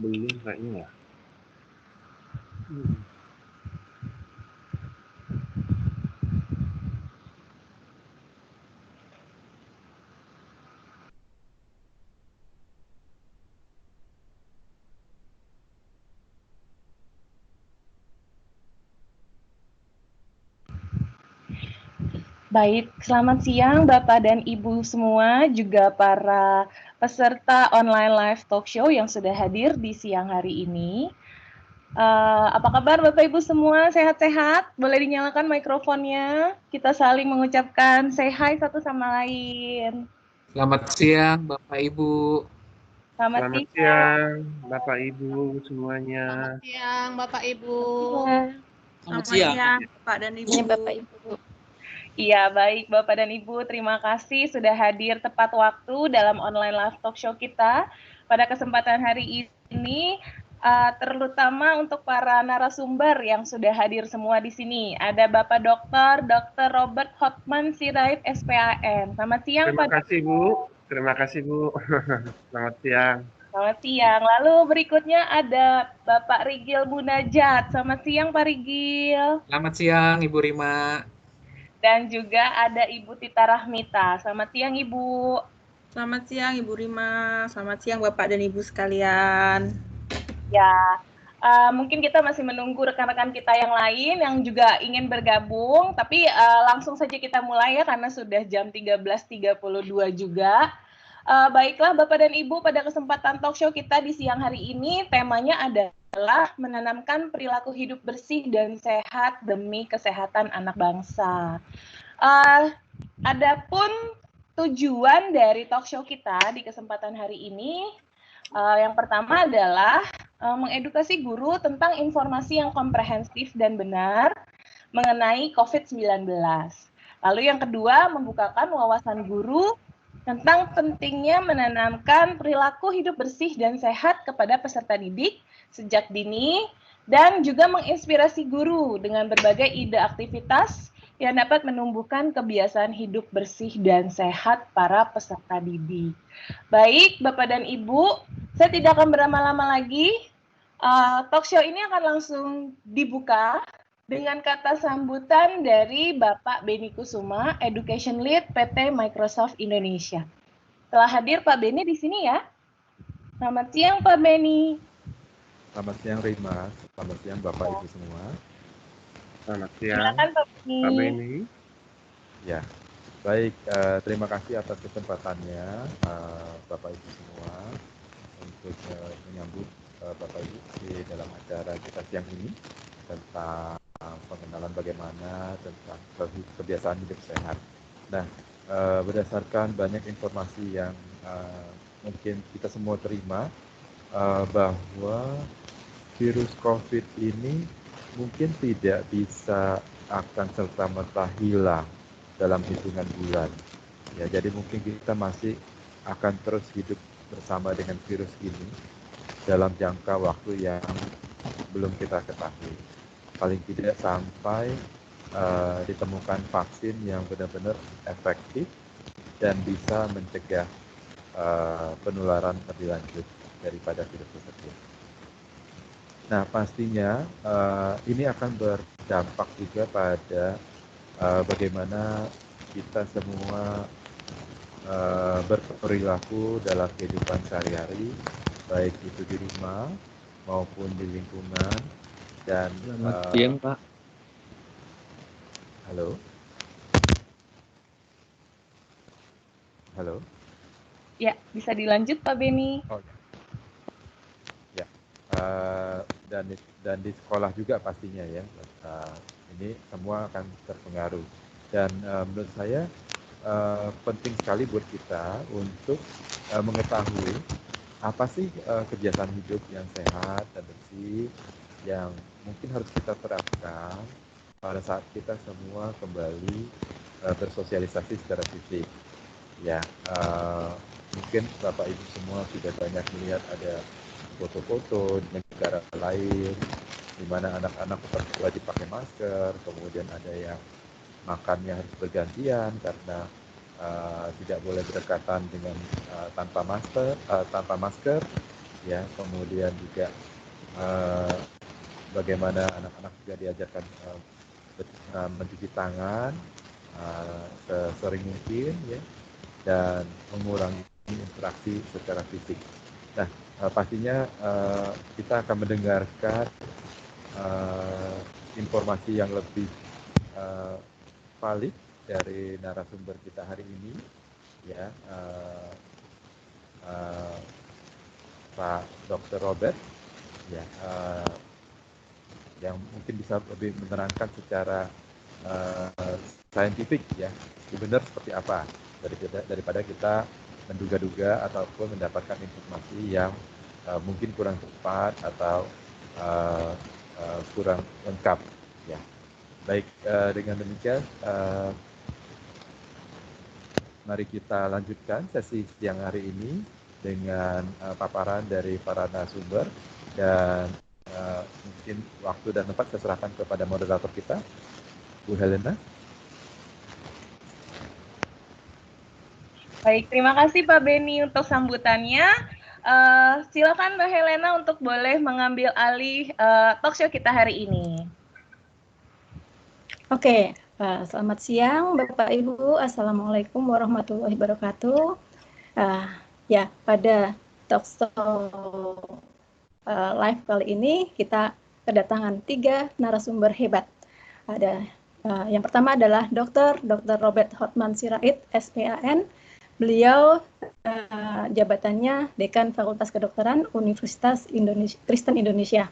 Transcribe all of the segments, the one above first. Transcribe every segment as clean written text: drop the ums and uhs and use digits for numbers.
Belum kayaknya ya. Hmm. Baik, selamat siang Bapak dan Ibu semua, juga para peserta online live talk show yang sudah hadir di siang hari ini. Apa kabar Bapak Ibu semua, sehat-sehat? Boleh dinyalakan mikrofonnya, kita saling mengucapkan say hi satu sama lain. Selamat siang Bapak Ibu. Selamat Selamat siang. siang, Bapak Ibu semuanya. Selamat siang, Bapak Ibu. Selamat siang. Bapak dan Ibu. Iya, Bapak Ibu. Iya, baik Bapak dan Ibu, terima kasih sudah hadir tepat waktu dalam online live talk show kita pada kesempatan hari ini, terutama untuk para narasumber yang sudah hadir semua di sini. Ada Bapak Dr. Robert Hotman Sirait, SPAN. Selamat siang, Terima Pak. kasih Bu. Terima kasih Bu. Selamat siang. Selamat siang. Lalu berikutnya ada Bapak Rigil Munajat. Selamat siang, Pak Rigil. Selamat siang Ibu Rima. Dan juga ada Ibu Tita Rahmita. Selamat siang, Ibu. Selamat siang Ibu Rima. Selamat siang Bapak dan Ibu sekalian. Ya, mungkin kita masih menunggu rekan-rekan kita yang lain yang juga ingin bergabung, tapi langsung saja kita mulai ya karena sudah jam 13.32 juga. Baiklah Bapak dan Ibu, pada kesempatan talk show kita di siang hari ini temanya adalah menanamkan perilaku hidup bersih dan sehat demi kesehatan anak bangsa. Adapun tujuan dari talk show kita di kesempatan hari ini, yang pertama adalah mengedukasi guru tentang informasi yang komprehensif dan benar mengenai COVID-19. Lalu yang kedua, membukakan wawasan guru tentang pentingnya menanamkan perilaku hidup bersih dan sehat kepada peserta didik sejak dini, dan juga menginspirasi guru dengan berbagai ide aktivitas yang dapat menumbuhkan kebiasaan hidup bersih dan sehat para peserta didik. Baik, Bapak dan Ibu, saya tidak akan berlama-lama lagi. Talk show ini akan langsung dibuka dengan kata sambutan dari Bapak Beni Kusuma, Education Lead PT Microsoft Indonesia. Telah hadir Pak Beni di sini ya. Selamat siang Pak Beni. Selamat siang Rima, selamat siang Bapak Ibu semua. Selamat siang, Silakan Pak Beni. Pak Beni. Ya, baik. Terima kasih atas kesempatannya Bapak Ibu semua untuk menyambut Bapak Ibu di dalam acara kita siang ini tentang pengenalan bagaimana tentang kebiasaan hidup sehat. Nah, berdasarkan banyak informasi yang mungkin kita semua terima bahwa virus COVID ini mungkin tidak bisa akan serta-merta hilang dalam hitungan bulan. Ya, jadi mungkin kita masih akan terus hidup bersama dengan virus ini dalam jangka waktu yang belum kita ketahui. Paling tidak sampai ditemukan vaksin yang benar-benar efektif dan bisa mencegah penularan lebih lanjut daripada virus tersebut. Nah, pastinya ini akan berdampak juga pada bagaimana kita semua berperilaku dalam kehidupan sehari-hari, baik itu di rumah maupun di lingkungan. Dan Selamat siang Pak. Halo. Halo. Ya, bisa dilanjut Pak Beni. Oh, ya. Dan di sekolah juga pastinya ya. Ini semua akan terpengaruh. Dan menurut saya penting sekali buat kita untuk mengetahui apa sih kebiasaan hidup yang sehat dan bersih yang mungkin harus kita terapkan pada saat kita semua kembali bersosialisasi secara fisik. Ya, mungkin Bapak Ibu semua sudah banyak melihat ada foto-foto di negara lain di mana anak-anak tetap wajib pakai masker, kemudian ada yang makannya harus bergantian karena tidak boleh berdekatan dengan tanpa masker, ya, kemudian juga eh, bagaimana anak-anak juga diajarkan mencuci tangan sesering mungkin, ya, dan mengurangi interaksi secara fisik. Nah, pastinya kita akan mendengarkan informasi yang lebih valid dari narasumber kita hari ini, ya, Pak Dr. Robert, ya, yang mungkin bisa lebih menerangkan secara saintifik, ya, benar seperti apa daripada kita menduga-duga ataupun mendapatkan informasi yang mungkin kurang tepat atau kurang lengkap, ya. Baik, dengan demikian mari kita lanjutkan sesi siang hari ini dengan paparan dari para narasumber, dan mungkin waktu dan tempat saya serahkan kepada moderator kita, Bu Helena. Baik, terima kasih Pak Beni untuk sambutannya. Silakan Mbak Helena untuk boleh mengambil alih talk show kita hari ini. Oke, selamat siang Bapak Ibu. Assalamualaikum warahmatullahi wabarakatuh. Ya, pada talk show live kali ini kita kedatangan 3 narasumber hebat. Ada yang pertama adalah Dr. Robert Hotman Sirait, SPAN. Beliau jabatannya Dekan Fakultas Kedokteran Universitas Kristen Indonesia.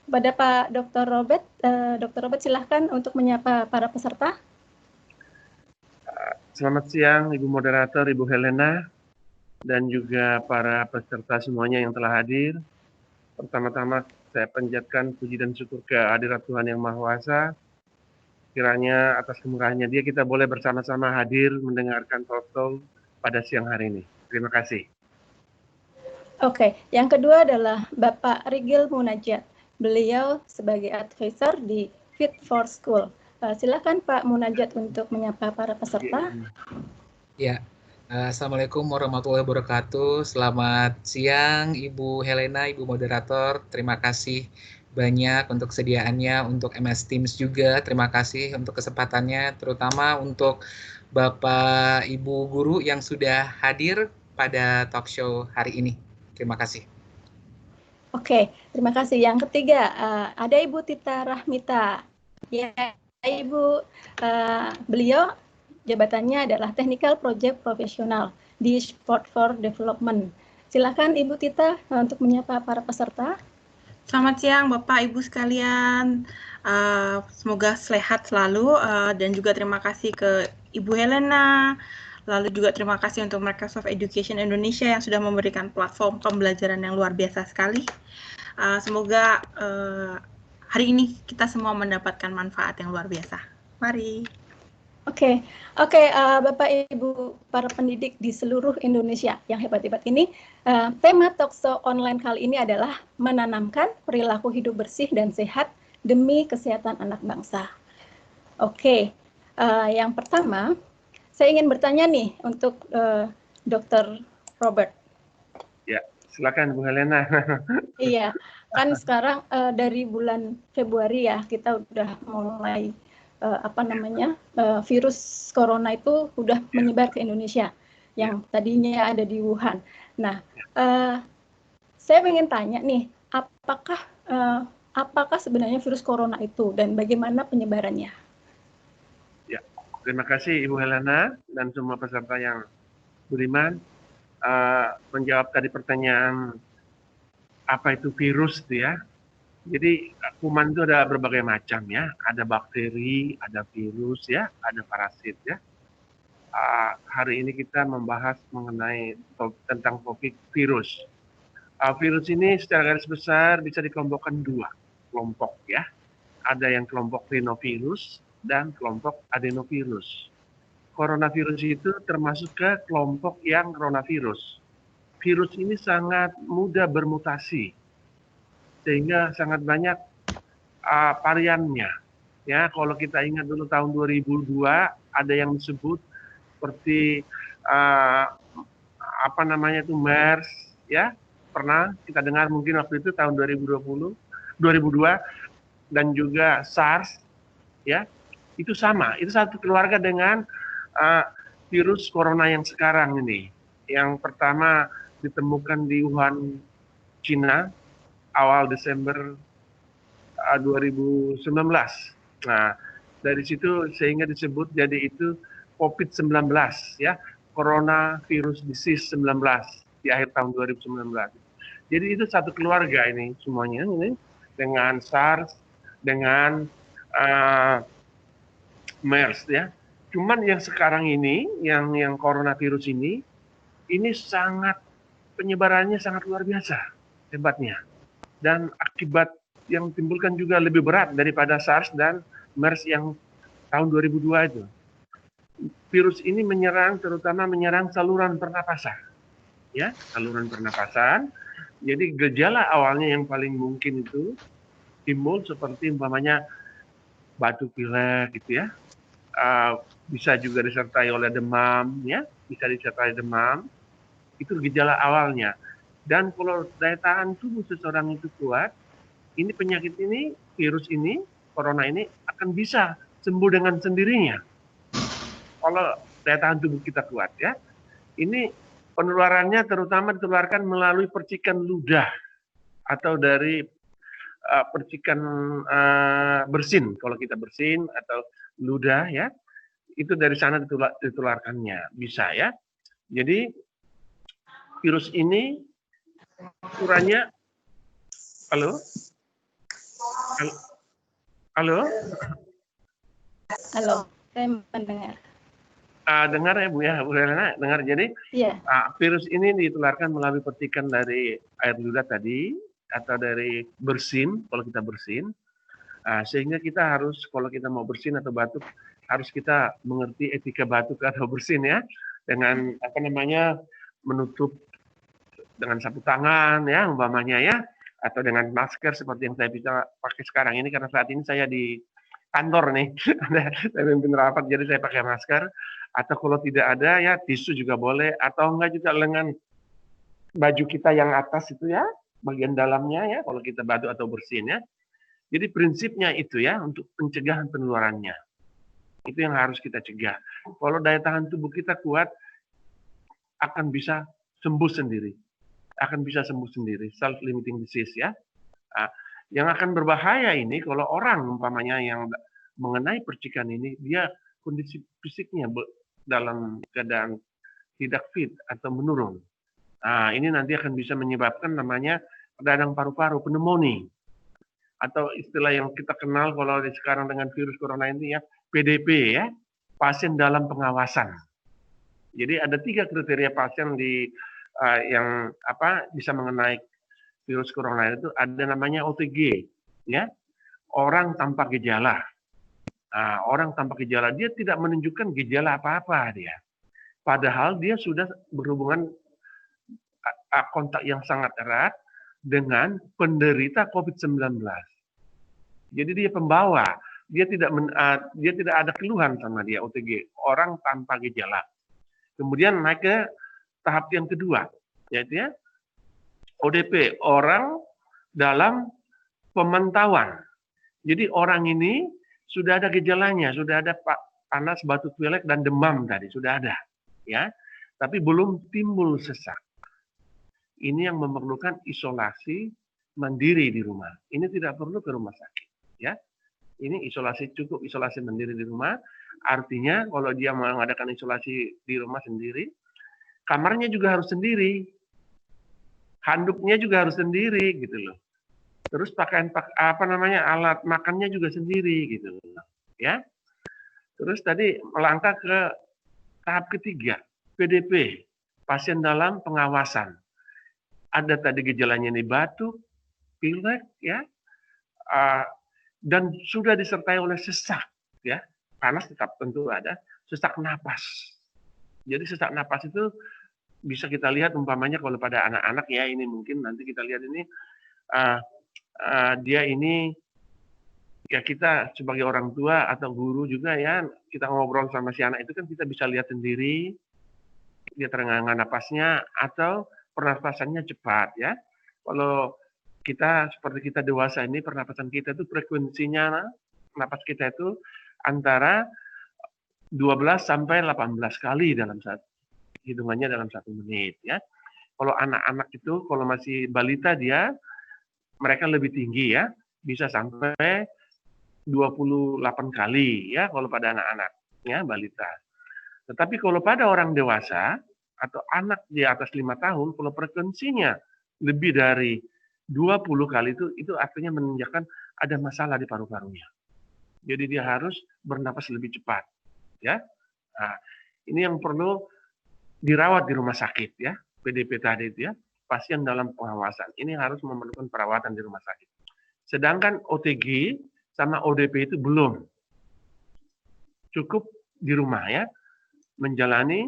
Pada Pak Dr. Robert silahkan untuk menyapa para peserta. Selamat siang Ibu Moderator, Ibu Helena, dan juga para peserta semuanya yang telah hadir. Pertama-tama saya panjatkan puji dan syukur kehadirat Tuhan Yang Maha Kuasa. Kiranya atas kemurahannya Dia kita boleh bersama-sama hadir mendengarkan talk show pada siang hari ini. Terima kasih. Oke, yang kedua adalah Bapak Rigil Munajat. Beliau sebagai advisor di Fit for School. Silakan Pak Munajat untuk menyapa para peserta. Ya, Assalamualaikum warahmatullahi wabarakatuh. Selamat siang Ibu Helena, Ibu Moderator. Terima kasih banyak untuk sediaannya, untuk MS Teams juga. Terima kasih untuk kesempatannya, terutama untuk Bapak Ibu Guru yang sudah hadir pada talk show hari ini. Terima kasih. Oke, terima kasih. Yang ketiga, ada Ibu Tita Rahmita. Ya, Ibu, beliau jabatannya adalah Technical Project Professional di Sport for Development. Silakan Ibu Tita untuk menyapa para peserta. Selamat siang Bapak Ibu sekalian. Semoga sehat selalu, dan juga terima kasih ke Ibu Helena. Lalu juga terima kasih untuk Microsoft Education Indonesia yang sudah memberikan platform pembelajaran yang luar biasa sekali. Semoga hari ini kita semua mendapatkan manfaat yang luar biasa. Mari. Oke, Bapak Ibu para pendidik di seluruh Indonesia yang hebat-hebat ini, tema talkshow online kali ini adalah menanamkan perilaku hidup bersih dan sehat demi kesehatan anak bangsa. Oke, yang pertama saya ingin bertanya nih untuk Dr. Robert. Ya, silakan Bu Helena. Iya, kan sekarang dari bulan Februari ya kita udah mulai virus corona itu udah menyebar ke Indonesia yang tadinya ada di Wuhan. Nah, saya ingin tanya nih, apakah sebenarnya virus corona itu dan bagaimana penyebarannya? Ya, terima kasih Ibu Helena dan semua peserta yang beriman. Menjawab tadi pertanyaan apa itu virus itu ya. Jadi kuman itu ada berbagai macam ya, ada bakteri, ada virus ya, ada parasit ya. Hari ini kita membahas mengenai tentang topik virus. Virus ini secara garis besar bisa dikelompokkan 2 kelompok ya. Ada yang kelompok rhinovirus dan kelompok adenovirus. Coronavirus itu termasuk ke kelompok yang coronavirus. Virus ini sangat mudah bermutasi, sehingga sangat banyak variannya. Ya, kalau kita ingat dulu tahun 2002 ada yang disebut seperti MERS ya, pernah kita dengar mungkin waktu itu tahun 2020, 2002, dan juga SARS, ya, itu sama, itu satu keluarga dengan virus corona yang sekarang ini. Yang pertama ditemukan di Wuhan, Cina, awal Desember 2019. Nah, dari situ sehingga disebut jadi itu COVID-19, ya, Coronavirus Disease 19 di akhir tahun 2019. Jadi itu satu keluarga ini semuanya ini dengan SARS, dengan MERS, ya. Cuman yang sekarang ini, yang coronavirus ini sangat penyebarannya sangat luar biasa hebatnya, dan akibat yang timbulkan juga lebih berat daripada SARS dan MERS yang tahun 2002 itu. Virus ini terutama menyerang saluran pernapasan, ya, saluran pernapasan. Jadi gejala awalnya yang paling mungkin itu timbul seperti umpamanya batuk pilek gitu, ya. Bisa juga disertai oleh demam, ya, bisa disertai demam. Itu gejala awalnya. Dan kalau daya tahan tubuh seseorang itu kuat, ini penyakit ini, virus ini, corona ini akan bisa sembuh dengan sendirinya. Kalau daya tahan tubuh kita kuat, ya. Ini penularannya terutama ditularkan melalui percikan ludah atau dari percikan bersin. Kalau kita bersin atau ludah, ya, itu dari sana ditularkannya, bisa, ya. Jadi virus ini ukurannya, halo, saya mendengar. Dengar ya Bu, ya, Bu Helena, dengar. Jadi virus ini ditularkan melalui percikan dari air ludah tadi atau dari bersin, kalau kita bersin. Sehingga kita harus, kalau kita mau bersin atau batuk, harus kita mengerti etika batuk atau bersin, ya, dengan menutup dengan sapu tangan, ya, umpamanya, ya, atau dengan masker seperti yang saya bisa pakai sekarang ini, karena saat ini saya di kantor nih, saya pimpin rapat, jadi saya pakai masker. Atau kalau tidak ada, ya, tisu juga boleh, atau enggak juga lengan baju kita yang atas itu, ya, bagian dalamnya, ya, kalau kita batuk atau bersin, ya. Jadi prinsipnya itu, ya, untuk pencegahan penularannya. Itu yang harus kita cegah. Kalau daya tahan tubuh kita kuat, akan bisa sembuh sendiri. Akan bisa sembuh sendiri, self-limiting disease, ya. Yang akan berbahaya ini kalau orang umpamanya yang mengenai percikan ini, dia kondisi fisiknya dalam keadaan tidak fit atau menurun. Ini nanti akan bisa menyebabkan namanya radang paru-paru, pneumonia. Atau istilah yang kita kenal kalau sekarang dengan virus corona ini, ya, PDP, ya, pasien dalam pengawasan. Jadi ada 3 kriteria pasien yang bisa mengenai virus corona itu. Ada namanya OTG, ya, orang tanpa gejala. Orang tanpa gejala, dia tidak menunjukkan gejala apa-apa dia. Padahal dia sudah berhubungan kontak yang sangat erat dengan penderita COVID-19. Jadi dia pembawa, dia tidak ada keluhan sama dia, OTG, orang tanpa gejala. Kemudian naik ke tahap yang kedua, yaitu, ya, ODP, orang dalam pemantauan. Jadi orang ini sudah ada gejalanya, sudah ada panas, batuk pilek, dan demam tadi, sudah ada, ya. Tapi belum timbul sesak. Ini yang memerlukan isolasi mandiri di rumah. Ini tidak perlu ke rumah sakit, ya. Ini cukup isolasi mandiri di rumah. Artinya kalau dia mengadakan isolasi di rumah sendiri, kamarnya juga harus sendiri, handuknya juga harus sendiri, gitu loh. Terus alat makannya juga sendiri, gitu, ya. Terus tadi melangkah ke tahap ketiga, PDP, pasien dalam pengawasan. Ada tadi gejalanya nih batuk, pilek, ya, dan sudah disertai oleh sesak, ya, panas tetap tentu ada, sesak napas. Jadi sesak napas itu bisa kita lihat umpamanya kalau pada anak-anak, ya, ini mungkin nanti kita lihat ini. Dia ini, ya, kita sebagai orang tua atau guru juga, ya, kita ngobrol sama si anak itu kan kita bisa lihat sendiri dia terengah-engah napasnya, atau pernapasannya cepat ya. Kalau kita seperti kita dewasa ini, pernapasan kita itu frekuensinya napas kita itu antara 12 sampai 18 kali dalam hitungannya dalam 1 menit ya. Kalau anak-anak itu kalau masih balita mereka lebih tinggi ya, bisa sampai 28 kali ya kalau pada anak-anak ya balita. Tetapi kalau pada orang dewasa atau anak di atas 5 tahun, kalau frekuensinya lebih dari 20 kali itu artinya menunjukkan ada masalah di paru-parunya. Jadi dia harus bernapas lebih cepat ya. Nah, ini yang perlu dirawat di rumah sakit ya. PDP tadi itu ya, pasien dalam pengawasan. Ini harus memerlukan perawatan di rumah sakit. Sedangkan OTG sama ODP itu belum. Cukup di rumah ya, menjalani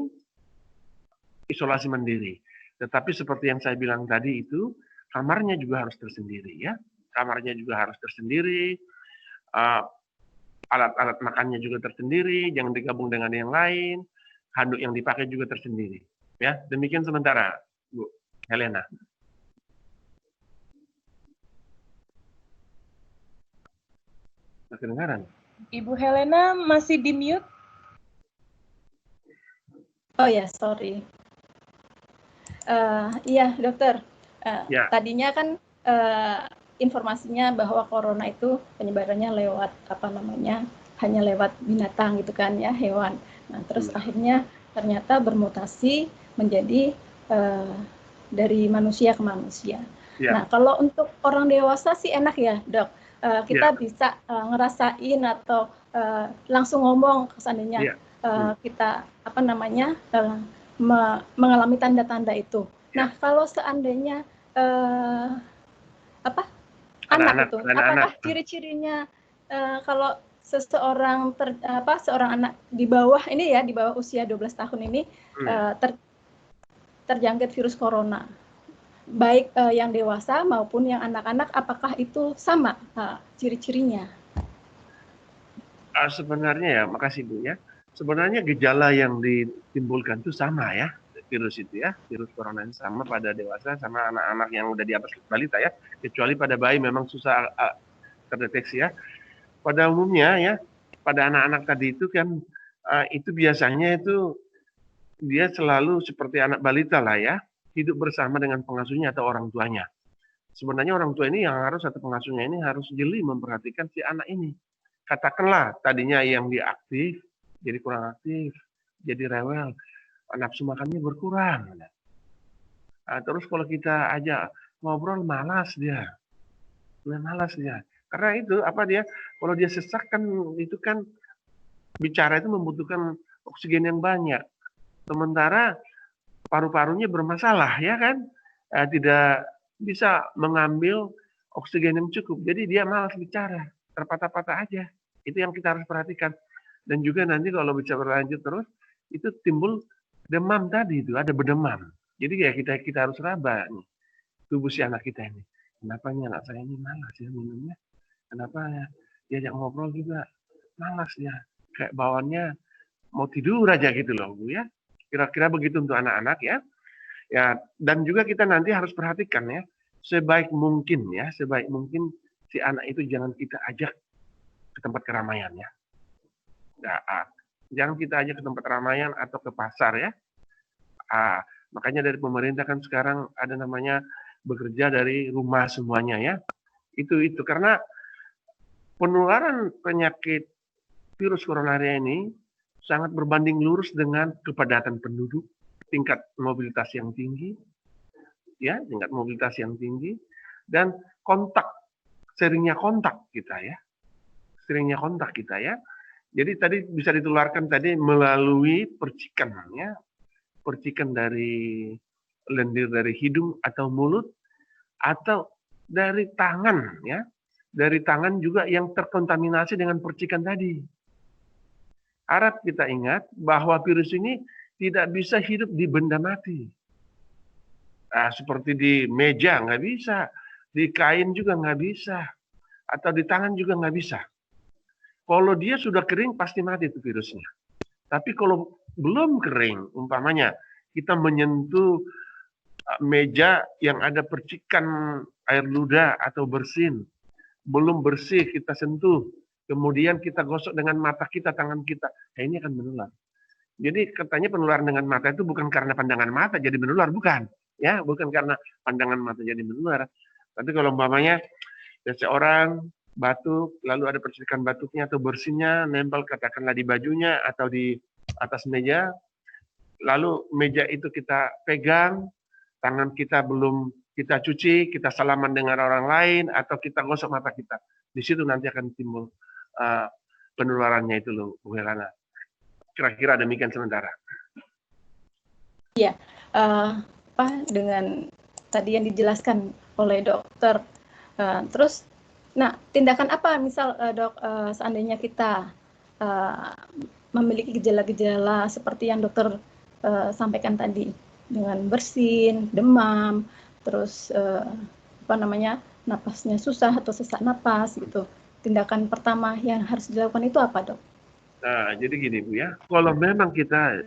isolasi mandiri. Tetapi seperti yang saya bilang tadi itu, kamarnya juga harus tersendiri ya. Kamarnya juga harus tersendiri. Alat-alat makannya juga tersendiri, jangan digabung dengan yang lain. Handuk yang dipakai juga tersendiri. Ya, demikian sementara, Bu Helena. Kedengaran? Ibu Helena masih di mute? Oh ya, sorry. Iya, dokter. Ya. Tadinya kan informasinya bahwa corona itu penyebarannya lewat hanya lewat binatang gitu kan ya, hewan. Nah, terus akhirnya ternyata bermutasi menjadi dari manusia ke manusia. Ya. Nah, kalau untuk orang dewasa sih enak ya, Dok. Kita bisa ngerasain atau langsung ngomong seandainya kita mengalami tanda-tanda itu. Nah, kalau seandainya anak itu, apakah ciri-cirinya kalau seseorang seorang anak di bawah usia 12 tahun ini terjangkit virus corona, baik yang dewasa maupun yang anak-anak, apakah itu sama ciri-cirinya? Sebenarnya ya, makasih Bu ya. Sebenarnya gejala yang ditimbulkan itu sama ya, virus itu ya, virus corona ini sama pada dewasa sama anak-anak yang udah di atas balita ya, kecuali pada bayi memang susah terdeteksi ya. Pada umumnya ya, pada anak-anak tadi itu kan itu biasanya itu dia selalu seperti anak balita lah ya, hidup bersama dengan pengasuhnya atau orang tuanya. Sebenarnya orang tua ini yang harus atau pengasuhnya ini harus jeli memperhatikan si anak ini. Katakanlah tadinya yang dia aktif, jadi kurang aktif, jadi rewel, nafsu makannya berkurang. Terus kalau kita ajak ngobrol malas dia. Karena itu kalau dia sesak kan itu kan bicara itu membutuhkan oksigen yang banyak. Sementara paru-parunya bermasalah ya kan, tidak bisa mengambil oksigen yang cukup. Jadi dia malas bicara, terpatah-patah aja. Itu yang kita harus perhatikan. Dan juga nanti kalau bicara berlanjut terus, itu timbul demam tadi itu, ada berdemam. Jadi ya kita harus raba nih, tubuh si anak kita ini. Kenapa anak saya ini malas ya minumnya? Kenapa ya diajak ngobrol juga malas ya? Kayak bawaannya mau tidur aja gitu loh Bu ya. Kira-kira begitu untuk anak-anak ya. Ya, dan juga kita nanti harus perhatikan ya, sebaik mungkin si anak itu jangan kita ajak ke tempat keramaian ya. Jangan kita ajak ke tempat keramaian atau ke pasar ya. Makanya dari pemerintah kan sekarang ada namanya bekerja dari rumah semuanya ya. Itu karena penularan penyakit virus corona ini sangat berbanding lurus dengan kepadatan penduduk, tingkat mobilitas yang tinggi, dan seringnya kontak kita ya. Jadi tadi bisa ditularkan tadi melalui percikan dari lendir dari hidung atau mulut, atau dari tangan ya. Dari tangan juga yang terkontaminasi dengan percikan tadi. Harap kita ingat bahwa virus ini tidak bisa hidup di benda mati. Seperti di meja nggak bisa, di kain juga nggak bisa, atau di tangan juga nggak bisa. Kalau dia sudah kering pasti mati itu virusnya. Tapi kalau belum kering, umpamanya kita menyentuh meja yang ada percikan air ludah atau bersin, belum bersih kita sentuh, kemudian kita gosok dengan mata kita, tangan kita, ini akan menular. Jadi katanya penularan dengan mata itu bukan karena pandangan mata jadi menular, bukan. Ya, bukan karena pandangan mata jadi menular. Tapi kalau umpamanya seseorang batuk, lalu ada percikan batuknya atau bersinnya nempel katakanlah di bajunya atau di atas meja, lalu meja itu kita pegang, tangan kita belum kita cuci, kita salaman dengan orang lain, atau kita gosok mata kita. Di situ nanti akan timbul penularannya itu loh, Bu Helena. Kira-kira demikian sementara. Iya, dengan tadi yang dijelaskan oleh dokter. Terus, nah tindakan apa misal dok, seandainya kita memiliki gejala-gejala seperti yang dokter sampaikan tadi, dengan bersin, demam, terus napasnya susah atau sesak napas gitu. Tindakan pertama yang harus dilakukan itu apa, dok? Nah, jadi gini Bu ya, kalau memang kita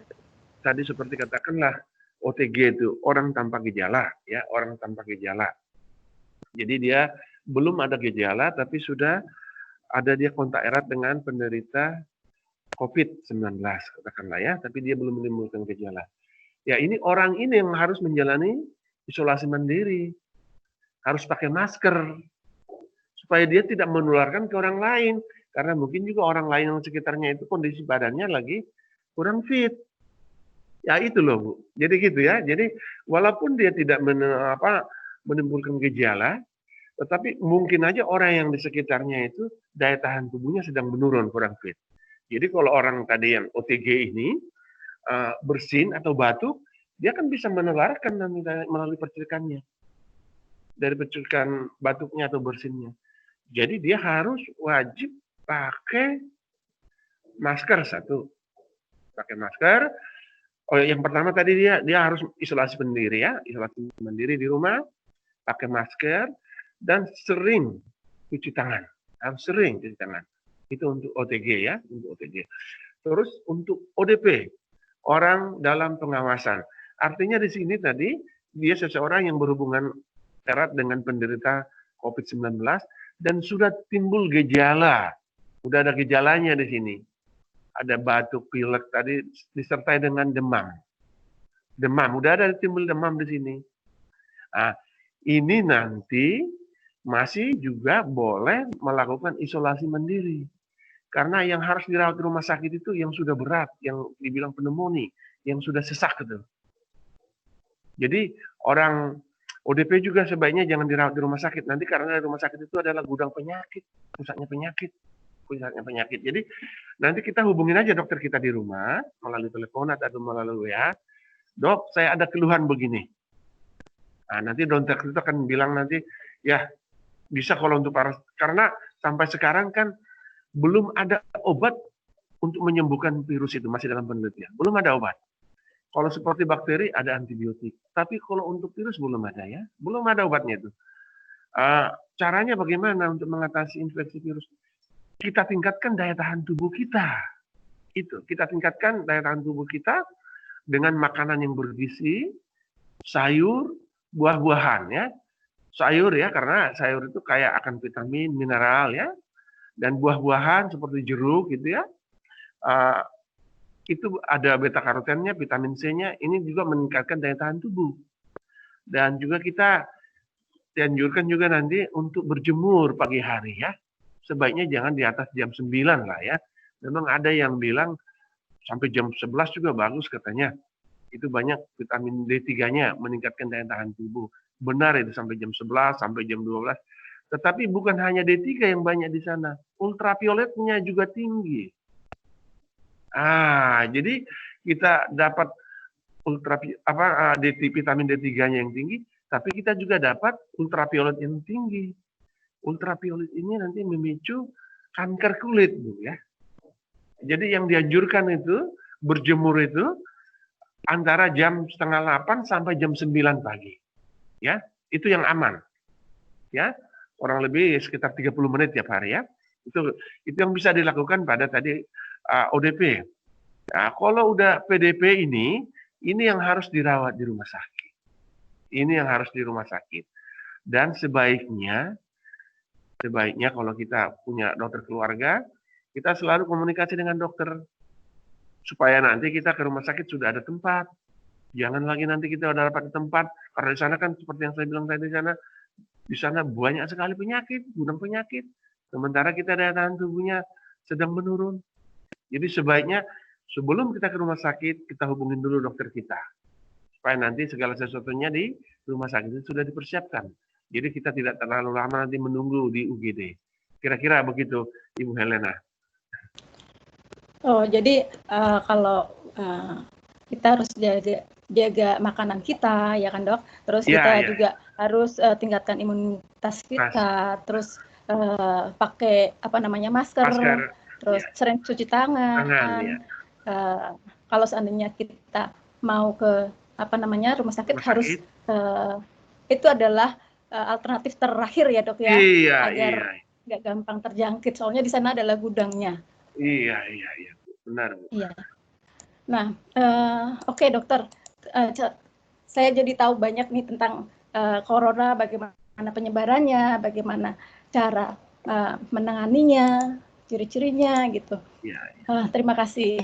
tadi seperti katakanlah OTG itu orang tanpa gejala, ya orang tanpa gejala. Jadi dia belum ada gejala, tapi sudah ada dia kontak erat dengan penderita COVID-19, katakanlah ya, tapi dia belum menimbulkan gejala. Ya ini orang ini yang harus menjalani isolasi mandiri, harus pakai masker, supaya dia tidak menularkan ke orang lain. Karena mungkin juga orang lain yang sekitarnya itu kondisi badannya lagi kurang fit. Ya itu loh Bu. Jadi gitu ya. Jadi walaupun dia tidak menimbulkan gejala, tetapi mungkin aja orang yang di sekitarnya itu daya tahan tubuhnya sedang menurun, kurang fit. Jadi kalau orang tadi yang OTG ini bersin atau batuk, dia kan bisa menularkan melalui percikannya. Dari percikan batuknya atau bersinnya. Jadi dia harus wajib pakai masker satu. Pakai masker. Oh, yang pertama tadi dia harus isolasi mandiri ya, isolasi mandiri di rumah, pakai masker dan sering cuci tangan. Harus sering cuci tangan. Itu untuk OTG ya, untuk OTG. Terus untuk ODP, orang dalam pengawasan. Artinya di sini tadi dia seseorang yang berhubungan erat dengan penderita COVID-19 dan sudah timbul gejala. Udah ada gejalanya di sini. Ada batuk, pilek tadi disertai dengan demam. Demam, udah ada timbul demam di sini. Nah, ini nanti masih juga boleh melakukan isolasi mandiri. Karena yang harus dirawat di rumah sakit itu yang sudah berat, yang dibilang pneumonia, yang sudah sesak gitu. Jadi orang ODP juga sebaiknya jangan dirawat di rumah sakit. Nanti karena rumah sakit itu adalah gudang penyakit, pusatnya penyakit. Jadi nanti kita hubungin aja dokter kita di rumah melalui telepon atau melalui WA. Dok, saya ada keluhan begini. Nah, nanti dokter itu akan bilang nanti, ya bisa kalau untuk karena sampai sekarang kan belum ada obat untuk menyembuhkan virus itu, masih dalam penelitian. Belum ada obat. Kalau seperti bakteri ada antibiotik, tapi kalau untuk virus belum ada ya, belum ada obatnya itu. Caranya bagaimana untuk mengatasi infeksi virus? Kita tingkatkan daya tahan tubuh kita. Itu, kita tingkatkan daya tahan tubuh kita dengan makanan yang bergizi, sayur, buah-buahan ya. Sayur ya, karena sayur itu kaya akan vitamin, mineral ya. Dan buah-buahan seperti jeruk gitu ya. Itu ada beta karotennya, vitamin C-nya, ini juga meningkatkan daya tahan tubuh. Dan juga kita dianjurkan juga nanti untuk berjemur pagi hari ya. Sebaiknya jangan di atas jam 9 lah ya. Memang ada yang bilang sampai jam 11 juga bagus katanya. Itu banyak vitamin D3-nya meningkatkan daya tahan tubuh. Benar itu sampai jam 11, sampai jam 12. Tetapi bukan hanya D3 yang banyak di sana. Ultravioletnya juga tinggi. Jadi kita dapat vitamin D3-nya yang tinggi, tapi kita juga dapat ultraviolet yang tinggi. Ultraviolet ini nanti memicu kanker kulit, Bu ya. Jadi yang dianjurkan itu berjemur itu antara jam 7:30 sampai jam 9 pagi. Ya, itu yang aman. Ya, kurang lebih sekitar 30 menit tiap hari ya. Itu yang bisa dilakukan pada tadi ODP. Nah, kalau udah PDP ini yang harus dirawat di rumah sakit. Ini yang harus di rumah sakit. Dan sebaiknya kalau kita punya dokter keluarga, kita selalu komunikasi dengan dokter supaya nanti kita ke rumah sakit sudah ada tempat. Jangan lagi nanti kita udah dapat tempat, karena di sana kan seperti yang saya bilang tadi, di sana banyak sekali penyakit, gudang penyakit. Sementara kita daya tahan tubuhnya sedang menurun. Jadi sebaiknya sebelum kita ke rumah sakit, kita hubungin dulu dokter kita. Supaya nanti segala sesuatunya di rumah sakit itu sudah dipersiapkan. Jadi kita tidak terlalu lama nanti menunggu di UGD. Kira-kira begitu, Ibu Helena. Oh, jadi kalau kita harus jaga makanan kita, ya kan dok? Terus kita juga harus tingkatkan imunitas kita, terus pakai masker, terus sering cuci tangan. Kalau seandainya kita mau ke rumah sakit harus itu adalah alternatif terakhir ya dok ya, agar nggak gampang terjangkit. Soalnya di sana adalah gudangnya. Iya, benar. Iya. Nah, oke dokter, saya jadi tahu banyak nih tentang corona, bagaimana penyebarannya, bagaimana cara menanganinya, ciri-cirinya gitu. Terima kasih.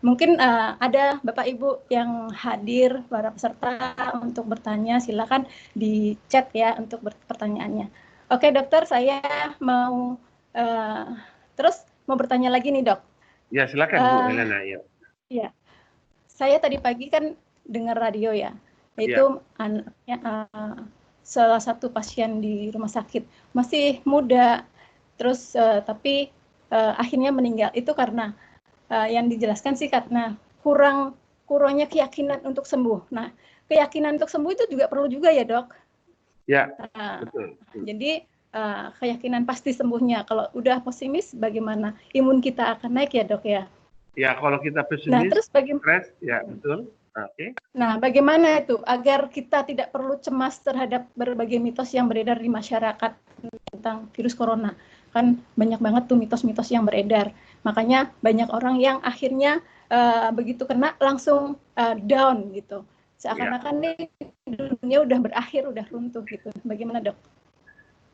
Mungkin ada Bapak Ibu yang hadir, para peserta untuk bertanya, silakan di chat ya untuk pertanyaannya. Oke dokter, saya mau terus mau bertanya lagi nih dok. Ya silakan Bu Helena. Ya, saya tadi pagi kan dengar radio ya, itu anaknya salah satu pasien di rumah sakit masih muda, terus tapi akhirnya meninggal. Itu karena yang dijelaskan sih karena kurangnya keyakinan untuk sembuh. Nah, keyakinan untuk sembuh itu juga perlu juga ya dok. Ya, betul. Jadi keyakinan pasti sembuhnya. Kalau udah pesimis, bagaimana imun kita akan naik ya dok ya? Ya, kalau kita pesimis, terus stres, ya betul. Oke. Nah, bagaimana itu agar kita tidak perlu cemas terhadap berbagai mitos yang beredar di masyarakat tentang virus corona? Kan banyak banget tuh mitos-mitos yang beredar. Makanya banyak orang yang akhirnya begitu kena langsung down gitu. Seakan-akan nih dunia udah berakhir, udah runtuh gitu. Bagaimana dok?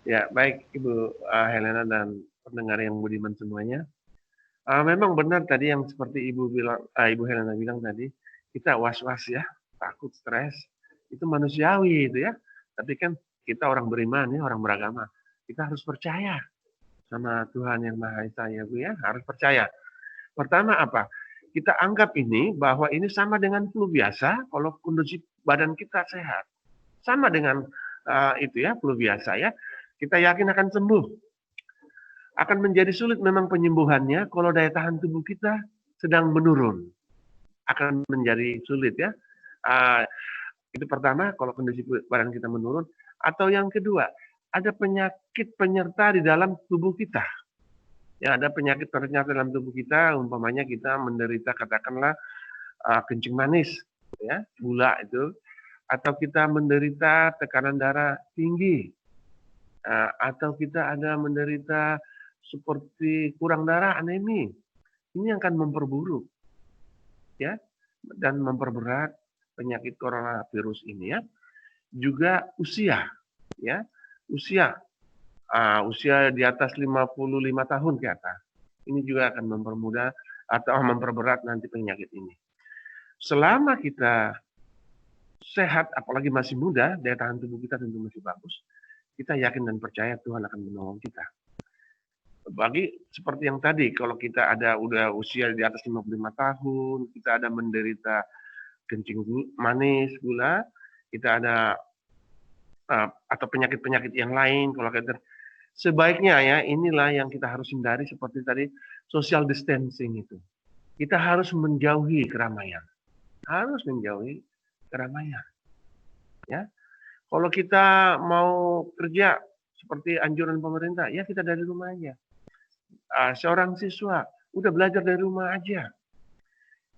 Ya, baik Ibu Helena dan pendengar yang budiman semuanya. Memang benar tadi yang seperti Ibu Helena bilang tadi, kita was-was ya, takut, stres, itu manusiawi itu ya. Tapi kan kita orang beriman ya, orang beragama, kita harus percaya sama Tuhan yang Maha Esa ya Bu ya, harus percaya. Pertama apa? Kita anggap ini bahwa ini sama dengan flu biasa, kalau kondisi badan kita sehat, sama dengan itu ya flu biasa ya. Kita yakin akan sembuh. Akan menjadi sulit memang penyembuhannya kalau daya tahan tubuh kita sedang menurun. Akan menjadi sulit ya. Itu pertama, kalau kondisi badan kita menurun. Atau yang kedua, ada penyakit penyerta di dalam tubuh kita. Ya, ada penyakit penyerta dalam tubuh kita, umpamanya kita menderita katakanlah kencing manis, ya, gula itu. Atau kita menderita tekanan darah tinggi. Atau kita ada menderita seperti kurang darah, anemi. Ini akan memperburuk ya dan memperberat penyakit coronavirus ini ya. Juga usia ya. Usia di atas 55 tahun ke atas. Ini juga akan mempermudah atau memperberat nanti penyakit ini. Selama kita sehat, apalagi masih muda, daya tahan tubuh kita tentu masih bagus. Kita yakin dan percaya Tuhan akan menolong kita. Bagi seperti yang tadi, kalau kita udah usia di atas 55 tahun, kita ada menderita kencing manis, gula, kita ada atau penyakit-penyakit yang lain, kalau kita sebaiknya ya inilah yang kita harus hindari seperti tadi social distancing itu. Kita harus menjauhi keramaian. Harus menjauhi keramaian. Ya. Kalau kita mau kerja seperti anjuran pemerintah, ya kita dari rumah aja. Seorang siswa udah belajar dari rumah aja.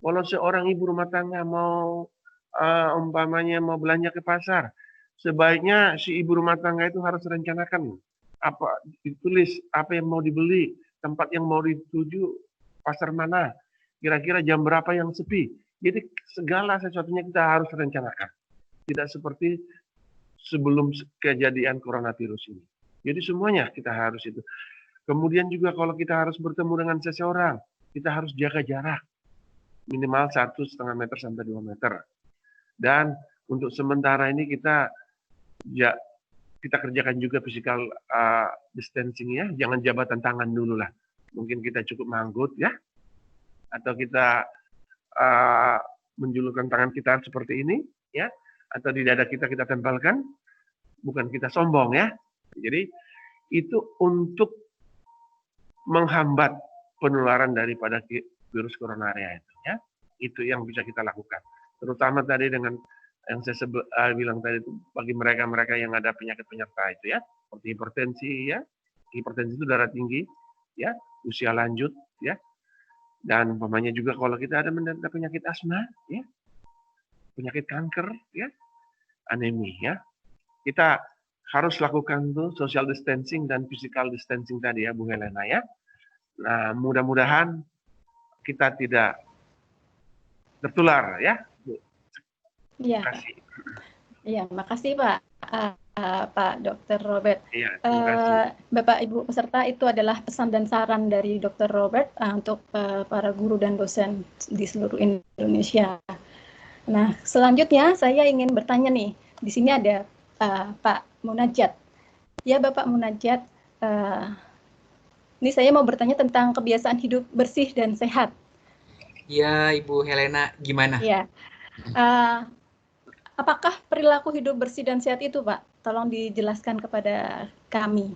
Kalau seorang ibu rumah tangga mau umpamanya mau belanja ke pasar, sebaiknya si ibu rumah tangga itu harus rencanakan apa, ditulis apa yang mau dibeli, tempat yang mau dituju, pasar mana, kira-kira jam berapa yang sepi. Jadi segala sesuatunya kita harus rencanakan. tidak seperti sebelum kejadian coronavirus ini. Jadi semuanya kita harus itu. Kemudian juga kalau kita harus bertemu dengan seseorang, kita harus jaga jarak minimal 1,5 meter sampai 2 meter. Dan untuk sementara ini kita kerjakan juga physical distancing ya, jangan jabatan tangan dulu lah. Mungkin kita cukup manggut ya, atau kita menjulurkan tangan kita seperti ini ya, atau di dada kita tempelkan, bukan kita sombong ya. Jadi itu untuk menghambat penularan daripada virus coronaria itu ya. Itu yang bisa kita lakukan. Terutama tadi dengan yang saya bilang tadi itu bagi mereka yang ada penyakit penyerta itu ya, seperti hipertensi ya. Hipertensi itu darah tinggi ya, usia lanjut ya. Dan umpamanya juga kalau kita ada menderita penyakit asma ya, penyakit kanker ya, anemi ya. Kita harus lakukan tuh social distancing dan physical distancing tadi ya Bu Helena ya. Nah, mudah-mudahan kita tidak tertular ya. Iya. Iya, makasih Pak. Pak Dr. Robert. Iya, terima kasih. Bapak Ibu peserta, itu adalah pesan dan saran dari Dr. Robert untuk para guru dan dosen di seluruh Indonesia. Nah, selanjutnya saya ingin bertanya nih. Di sini ada Pak Munajat. Ya, Bapak Munajat. Ini saya mau bertanya tentang kebiasaan hidup bersih dan sehat. Ya, Ibu Helena, gimana? Ya. Apakah perilaku hidup bersih dan sehat itu, Pak? Tolong dijelaskan kepada kami.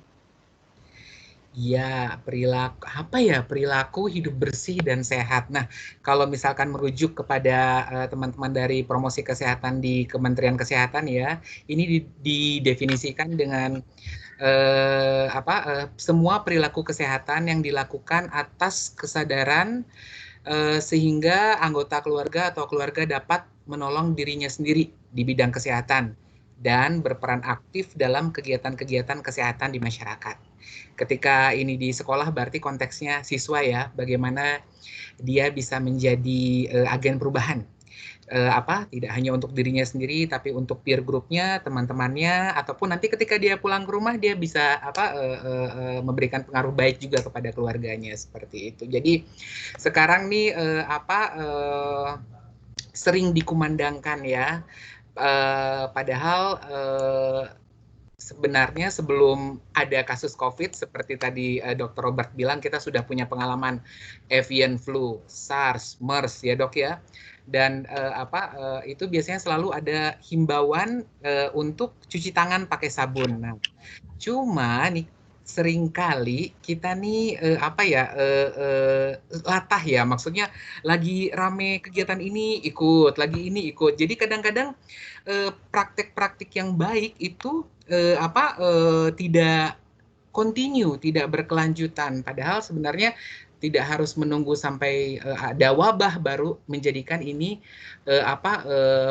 Ya, perilaku hidup bersih dan sehat. Nah, kalau misalkan merujuk kepada teman-teman dari promosi kesehatan di Kementerian Kesehatan ya, ini didefinisikan dengan semua perilaku kesehatan yang dilakukan atas kesadaran sehingga anggota keluarga atau keluarga dapat menolong dirinya sendiri di bidang kesehatan dan berperan aktif dalam kegiatan-kegiatan kesehatan di masyarakat. Ketika ini di sekolah berarti konteksnya siswa ya, bagaimana dia bisa menjadi agen perubahan. Tidak hanya untuk dirinya sendiri tapi untuk peer groupnya, teman-temannya, ataupun nanti ketika dia pulang ke rumah dia bisa memberikan pengaruh baik juga kepada keluarganya seperti itu. Jadi sekarang nih sering dikumandangkan ya, padahal sebenarnya sebelum ada kasus COVID seperti tadi Dr. Robert bilang, kita sudah punya pengalaman avian flu, SARS, MERS ya Dok ya. Dan itu biasanya selalu ada himbauan untuk cuci tangan pakai sabun. Nah, cuma nih seringkali kita nih latah ya, maksudnya lagi rame kegiatan ini ikut, lagi ini ikut. Jadi kadang-kadang praktek-praktik yang baik itu tidak continue, tidak berkelanjutan. Padahal sebenarnya tidak harus menunggu sampai ada wabah baru menjadikan ini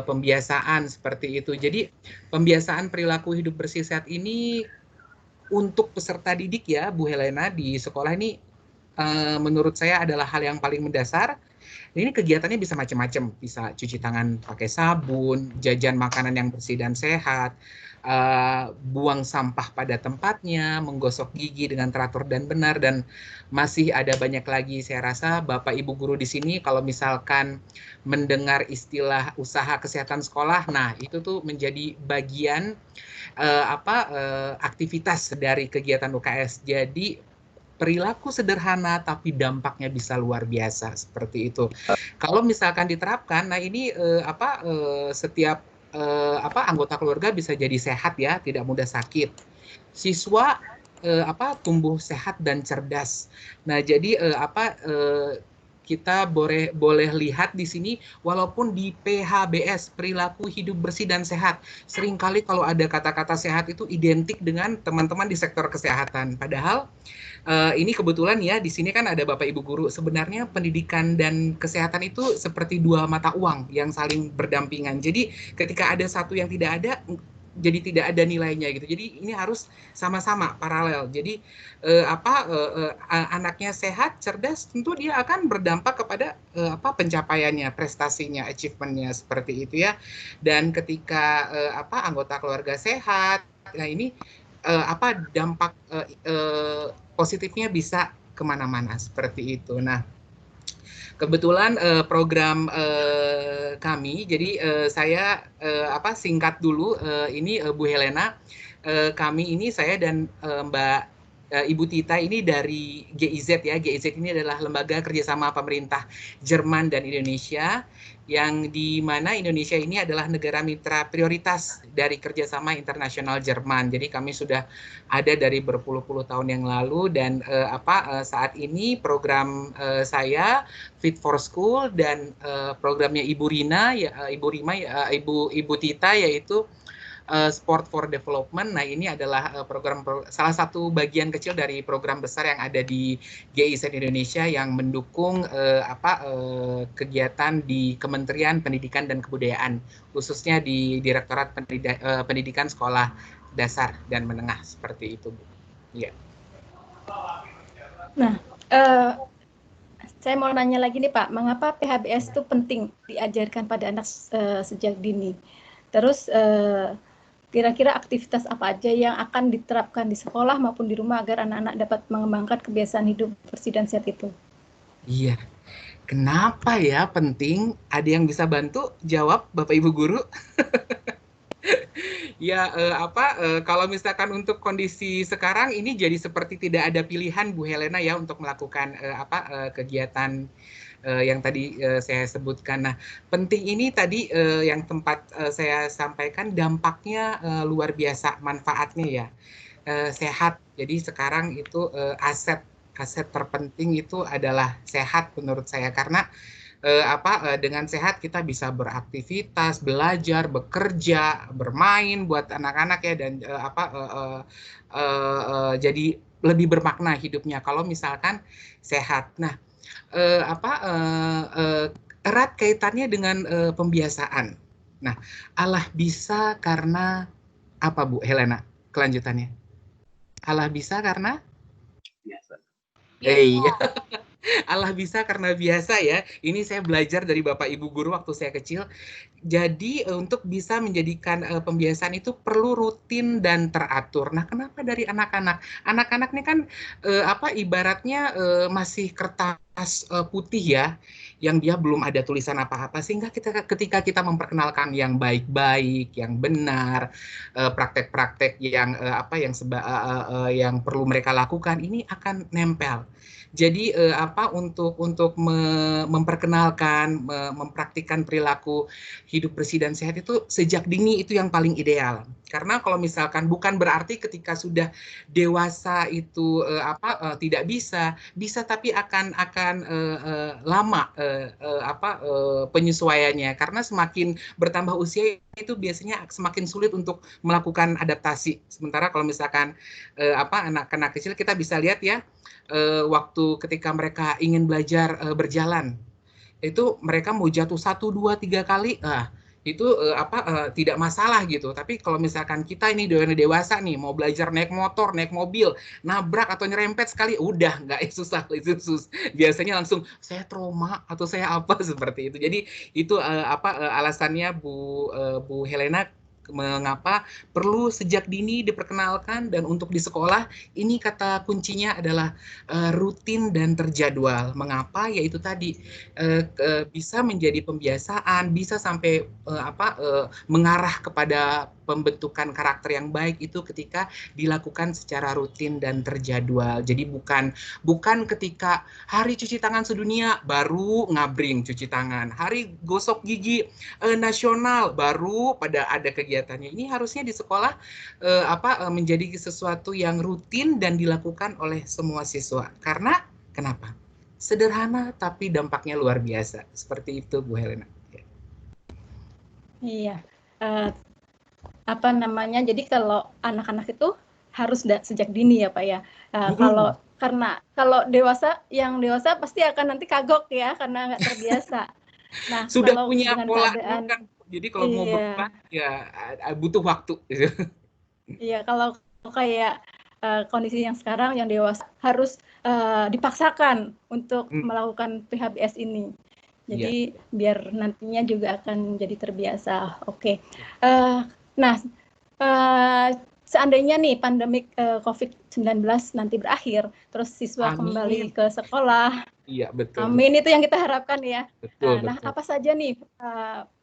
pembiasaan seperti itu. Jadi pembiasaan perilaku hidup bersih sehat ini untuk peserta didik ya Bu Helena di sekolah ini menurut saya adalah hal yang paling mendasar. Ini kegiatannya bisa macam-macam, bisa cuci tangan pakai sabun, jajan makanan yang bersih dan sehat, buang sampah pada tempatnya, menggosok gigi dengan teratur dan benar, dan masih ada banyak lagi. Saya rasa Bapak Ibu guru di sini kalau misalkan mendengar istilah usaha kesehatan sekolah, nah itu tuh menjadi bagian aktivitas dari kegiatan UKS. Jadi perilaku sederhana tapi dampaknya bisa luar biasa seperti itu. Kalau misalkan diterapkan, nah ini setiap anggota keluarga bisa jadi sehat ya, tidak mudah sakit. Siswa tumbuh sehat dan cerdas. Nah, jadi kita boleh lihat di sini, walaupun di PHBS, perilaku hidup bersih dan sehat, seringkali kalau ada kata-kata sehat itu identik dengan teman-teman di sektor kesehatan. Padahal ini kebetulan ya, di sini kan ada Bapak Ibu guru. Sebenarnya pendidikan dan kesehatan itu seperti dua mata uang yang saling berdampingan. Jadi ketika ada satu yang tidak ada, jadi tidak ada nilainya gitu. Jadi ini harus sama-sama paralel. Jadi anaknya sehat, cerdas, tentu dia akan berdampak kepada pencapaiannya, prestasinya, achievementnya seperti itu ya. Dan ketika anggota keluarga sehat, nah ini dampak positifnya bisa kemana-mana seperti itu. Nah, kebetulan program kami, jadi saya singkat dulu, ini Bu Helena, kami ini saya dan Mbak Ibu Tita ini dari GIZ ya. GIZ ini adalah lembaga kerjasama pemerintah Jerman dan Indonesia, yang di mana Indonesia ini adalah negara mitra prioritas dari kerjasama internasional Jerman. Jadi kami sudah ada dari berpuluh-puluh tahun yang lalu, dan saat ini program saya Fit for School dan programnya Ibu Rina, Ibu Tita, yaitu Sport for Development. Nah, ini adalah salah satu bagian kecil dari program besar yang ada di GIZ Indonesia yang mendukung kegiatan di Kementerian Pendidikan dan Kebudayaan, khususnya di Direktorat Pendidikan Sekolah Dasar dan Menengah, seperti itu, Bu. Iya. Nah, saya mau nanya lagi nih Pak, mengapa PHBS itu penting diajarkan pada anak sejak dini? Terus kira-kira aktivitas apa aja yang akan diterapkan di sekolah maupun di rumah agar anak-anak dapat mengembangkan kebiasaan hidup bersih dan sehat itu? Iya, kenapa ya penting? Ada yang bisa bantu jawab, Bapak Ibu Guru? Ya, kalau misalkan untuk kondisi sekarang ini jadi seperti tidak ada pilihan, Bu Helena ya, untuk melakukan kegiatan yang tadi saya sebutkan. Nah, penting ini tadi yang saya sampaikan, dampaknya luar biasa, manfaatnya ya, sehat. Jadi sekarang itu aset terpenting itu adalah sehat menurut saya, karena dengan sehat kita bisa beraktivitas, belajar, bekerja, bermain buat anak-anak ya, dan jadi lebih bermakna hidupnya kalau misalkan sehat. Nah, erat kaitannya dengan pembiasaan. Nah, Allah bisa karena apa, Bu Helena? Kelanjutannya. Allah bisa karena Biasa. Iya. Allah bisa karena biasa ya. Ini saya belajar dari Bapak Ibu Guru waktu saya kecil. Jadi untuk bisa menjadikan pembiasaan itu perlu rutin dan teratur. Nah, kenapa dari anak-anak? Anak-anak ini kan ibaratnya masih kertas putih ya, yang dia belum ada tulisan apa-apa, sehingga ketika kita memperkenalkan yang baik-baik, yang benar, praktek-praktek yang yang perlu mereka lakukan, ini akan nempel. Jadi untuk memperkenalkan, mempraktikkan perilaku hidup bersih dan sehat itu sejak dini, itu yang paling ideal. Karena kalau misalkan, bukan berarti ketika sudah dewasa itu tidak bisa, tapi akan lama penyesuaiannya, karena semakin bertambah usia itu biasanya semakin sulit untuk melakukan adaptasi. Sementara kalau misalkan anak-anak kecil, kita bisa lihat ya, waktu ketika mereka ingin belajar berjalan, itu mereka mau jatuh 1, 2, 3 kali, itu tidak masalah gitu. Tapi kalau misalkan kita ini dewasa nih, mau belajar naik motor, naik mobil, nabrak atau nyerempet sekali, udah nggak susah. Biasanya langsung saya trauma atau saya apa seperti itu. Jadi itu alasannya Bu Helena, mengapa perlu sejak dini diperkenalkan. Dan untuk di sekolah ini kata kuncinya adalah rutin dan terjadwal. Mengapa? Yaitu tadi bisa menjadi pembiasaan, bisa sampai mengarah kepada pembentukan karakter yang baik itu ketika dilakukan secara rutin dan terjadwal. Jadi bukan ketika hari cuci tangan sedunia baru ngabring cuci tangan, hari gosok gigi nasional baru pada ada kegiatannya. Ini harusnya di sekolah menjadi sesuatu yang rutin dan dilakukan oleh semua siswa. Karena kenapa? Sederhana tapi dampaknya luar biasa. Seperti itu, Bu Helena. Iya. Jadi kalau anak-anak itu harus sejak dini ya Pak ya. Kalau yang dewasa pasti akan nanti kagok ya, karena nggak terbiasa. Nah, sudah kalau punya pola, Jadi kalau mau Iya, berubah ya butuh waktu. iya kalau kayak kondisi yang sekarang yang dewasa harus dipaksakan untuk melakukan PHBS ini. Iya. Jadi biar nantinya juga akan jadi terbiasa. Oke. Nah, seandainya nih pandemik COVID-19 nanti berakhir, terus siswa kembali Amin. ke sekolah. Iya, betul. Amin, itu yang kita harapkan ya. Betul, Nah, betul. apa saja nih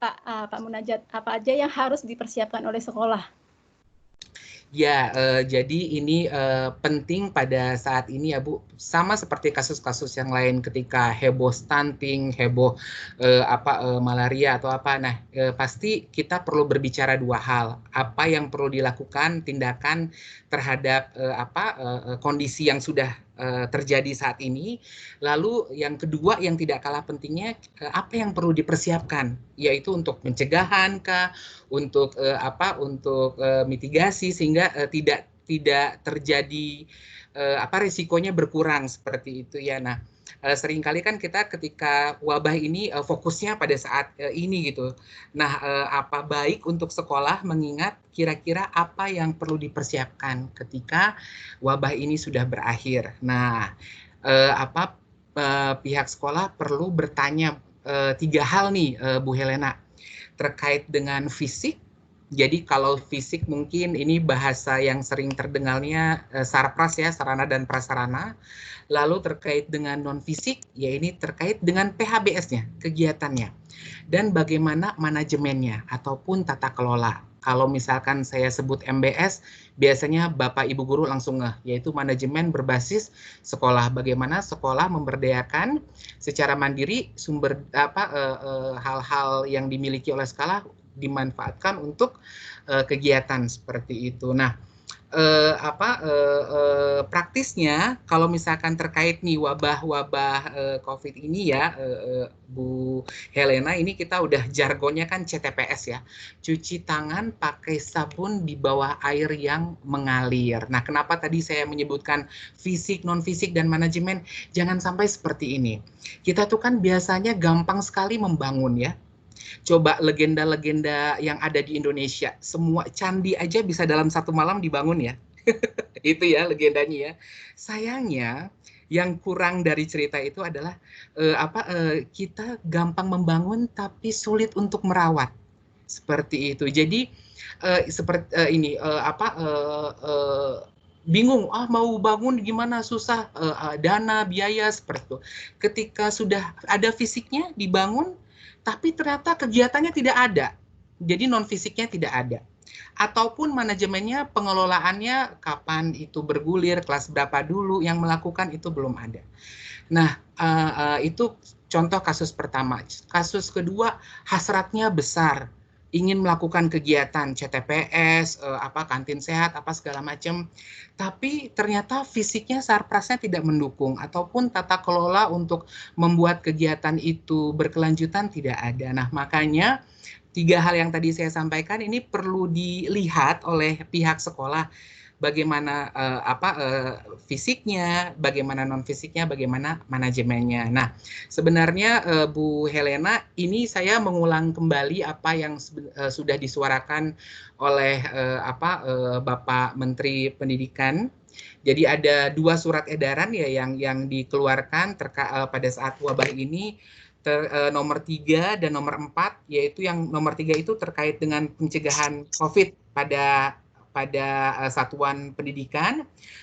Pak Munajat, apa aja yang harus dipersiapkan oleh sekolah? Ya, jadi ini penting pada saat ini ya Bu, sama seperti kasus-kasus yang lain ketika heboh stunting, heboh malaria atau apa. Nah, pasti kita perlu berbicara dua hal. Apa yang perlu dilakukan tindakan terhadap kondisi yang sudah terjadi saat ini. Lalu yang kedua yang tidak kalah pentingnya, apa yang perlu dipersiapkan, yaitu untuk pencegahan untuk mitigasi sehingga tidak terjadi risikonya berkurang seperti itu ya. Nah, seringkali kan kita ketika wabah ini fokusnya pada saat ini gitu. Nah, apa baik untuk sekolah mengingat kira-kira apa yang perlu dipersiapkan ketika wabah ini sudah berakhir. Nah, pihak sekolah perlu bertanya 3 hal nih, Bu Helena, terkait dengan fisik. Jadi kalau fisik mungkin ini bahasa yang sering terdengarnya sarpras ya, sarana dan prasarana. Lalu terkait dengan non fisik, ya ini terkait dengan PHBS-nya, kegiatannya. Dan bagaimana manajemennya ataupun tata kelola. Kalau misalkan saya sebut MBS, biasanya Bapak Ibu guru langsung ngeh, yaitu manajemen berbasis sekolah. Bagaimana sekolah memberdayakan secara mandiri sumber hal-hal yang dimiliki oleh sekolah dimanfaatkan untuk kegiatan seperti itu. Nah, praktisnya kalau misalkan terkait nih wabah COVID ini ya, Bu Helena, ini kita udah jargonnya kan CTPS ya, cuci tangan pakai sabun di bawah air yang mengalir. Nah, kenapa tadi saya menyebutkan fisik, non fisik dan manajemen? Jangan sampai seperti ini. Kita tuh kan biasanya gampang sekali membangun ya. Coba legenda-legenda yang ada di Indonesia, semua candi aja bisa dalam satu malam dibangun ya. Itu ya legendanya ya. Sayangnya yang kurang dari cerita itu adalah kita gampang membangun tapi sulit untuk merawat. Seperti itu. Jadi bingung, mau bangun gimana, susah, dana, biaya, seperti itu. Ketika sudah ada fisiknya dibangun, tapi ternyata kegiatannya tidak ada. Jadi non fisiknya tidak ada. Ataupun manajemennya, pengelolaannya kapan itu bergulir, kelas berapa dulu yang melakukan, itu belum ada. Nah, itu contoh kasus pertama. Kasus kedua, hasratnya besar, ingin melakukan kegiatan CTPS, kantin sehat, segala macam, tapi ternyata fisiknya, sarprasnya tidak mendukung, ataupun tata kelola untuk membuat kegiatan itu berkelanjutan tidak ada. Nah, makanya 3 hal yang tadi saya sampaikan ini perlu dilihat oleh pihak sekolah, bagaimana fisiknya, bagaimana non fisiknya, bagaimana manajemennya. Nah, sebenarnya Bu Helena, ini saya mengulang kembali apa yang sudah disuarakan oleh Bapak Menteri Pendidikan. Jadi ada 2 surat edaran ya yang dikeluarkan pada saat wabah ini. Nomor 3 dan nomor 4, yaitu yang nomor 3 itu terkait dengan pencegahan COVID pada satuan pendidikan.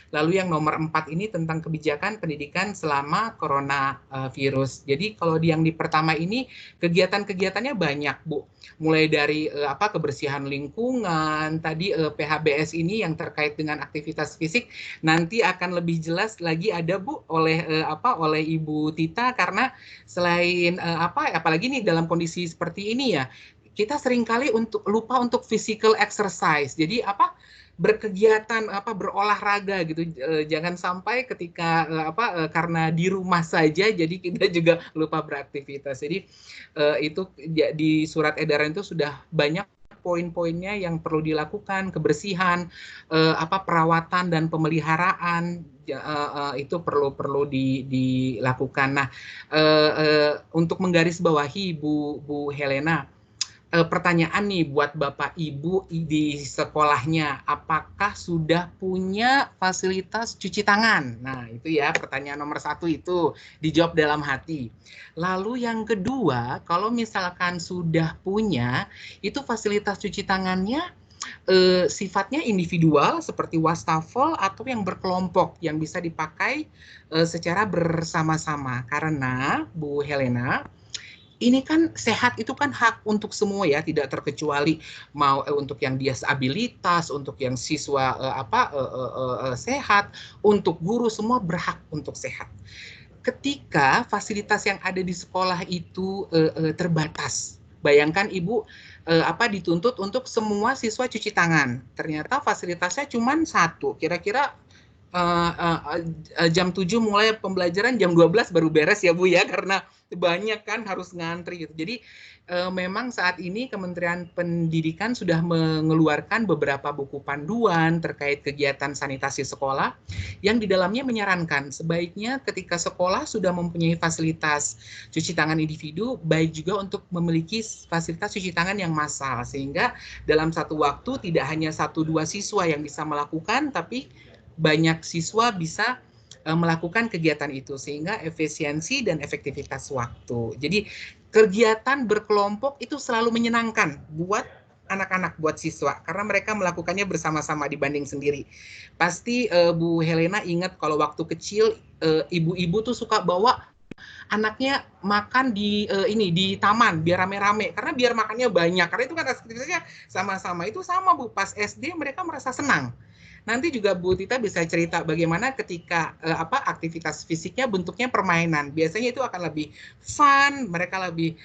Lalu yang nomor 4 ini tentang kebijakan pendidikan selama coronavirus. Jadi kalau yang di pertama ini kegiatan-kegiatannya banyak, Bu. Mulai dari kebersihan lingkungan, tadi PHBS ini yang terkait dengan aktivitas fisik, nanti akan lebih jelas lagi ada, Bu, oleh Ibu Tita, karena selain apalagi nih dalam kondisi seperti ini ya, kita seringkali lupa untuk physical exercise. Jadi berkegiatan, berolahraga gitu. Jangan sampai ketika karena di rumah saja jadi kita juga lupa beraktivitas. Jadi itu di surat edaran itu sudah banyak poin-poinnya yang perlu dilakukan, kebersihan, perawatan dan pemeliharaan itu perlu dilakukan. Nah, untuk menggarisbawahi Bu Helena, pertanyaan nih buat Bapak Ibu di sekolahnya, apakah sudah punya fasilitas cuci tangan? Nah, itu ya pertanyaan nomor 1 itu, dijawab dalam hati. Lalu yang kedua, kalau misalkan sudah punya, itu fasilitas cuci tangannya sifatnya individual seperti wastafel atau yang berkelompok yang bisa dipakai secara bersama-sama. Karena Bu Helena, ini kan sehat itu kan hak untuk semua ya, tidak terkecuali mau untuk yang disabilitas, untuk yang siswa sehat, untuk guru, semua berhak untuk sehat. Ketika fasilitas yang ada di sekolah itu terbatas, bayangkan Ibu dituntut untuk semua siswa cuci tangan, ternyata fasilitasnya cuma 1, kira-kira jam 7 mulai pembelajaran, jam 12 baru beres ya Bu ya, karena banyak kan harus ngantri gitu. Jadi memang saat ini Kementerian Pendidikan sudah mengeluarkan beberapa buku panduan terkait kegiatan sanitasi sekolah yang di dalamnya menyarankan sebaiknya ketika sekolah sudah mempunyai fasilitas cuci tangan individu, baik juga untuk memiliki fasilitas cuci tangan yang massal, sehingga dalam satu waktu tidak hanya 1-2 siswa yang bisa melakukan, tapi banyak siswa bisa melakukan kegiatan itu, sehingga efisiensi dan efektivitas waktu. Jadi kegiatan berkelompok itu selalu menyenangkan buat anak-anak, buat siswa, karena mereka melakukannya bersama-sama dibanding sendiri. Pasti Bu Helena ingat kalau waktu kecil ibu-ibu tuh suka bawa anaknya makan di taman biar rame-rame, karena biar makannya banyak, karena itu kan aktivitasnya sama-sama. Itu sama Bu, pas SD mereka merasa senang. Nanti juga Bu Tita bisa cerita bagaimana ketika aktivitas fisiknya bentuknya permainan. Biasanya itu akan lebih fun, mereka lebih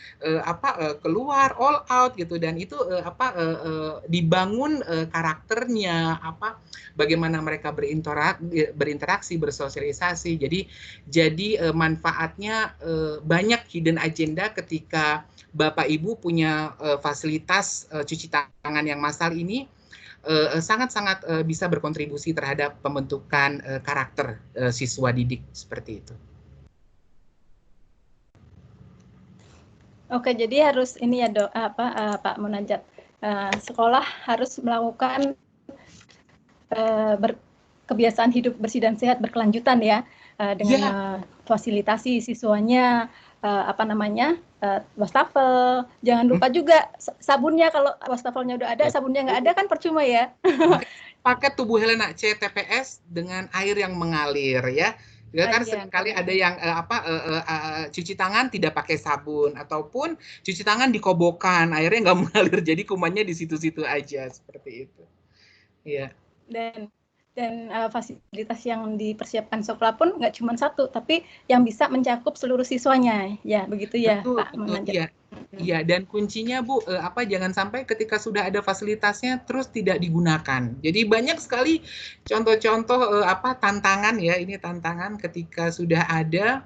keluar all out gitu, dan itu dibangun karakternya, bagaimana mereka berinteraksi, bersosialisasi. Jadi manfaatnya banyak hidden agenda ketika Bapak Ibu punya fasilitas cuci tangan yang massal ini. Sangat-sangat bisa berkontribusi terhadap pembentukan karakter siswa didik seperti itu. Oke, jadi harus ini ya Pak Munajat, sekolah harus melakukan kebiasaan hidup bersih dan sehat berkelanjutan ya, dengan fasilitasi siswanya wastafel. Jangan lupa juga sabunnya, kalau wastafelnya udah ada, sabunnya nggak ada kan percuma ya. Pakai tubuh Helena CTPS dengan air yang mengalir ya. Ya kan seringkali ada yang cuci tangan tidak pakai sabun, ataupun cuci tangan di kobokan, airnya nggak mengalir, jadi kumannya di situ-situ aja, seperti itu. Iya. Dan fasilitas yang dipersiapkan sekolah pun nggak cuma 1, tapi yang bisa mencakup seluruh siswanya, ya begitu ya. Betul, Pak Munajat. Iya, dan kuncinya Bu, jangan sampai ketika sudah ada fasilitasnya terus tidak digunakan. Jadi banyak sekali contoh-contoh tantangan ya, ini tantangan ketika sudah ada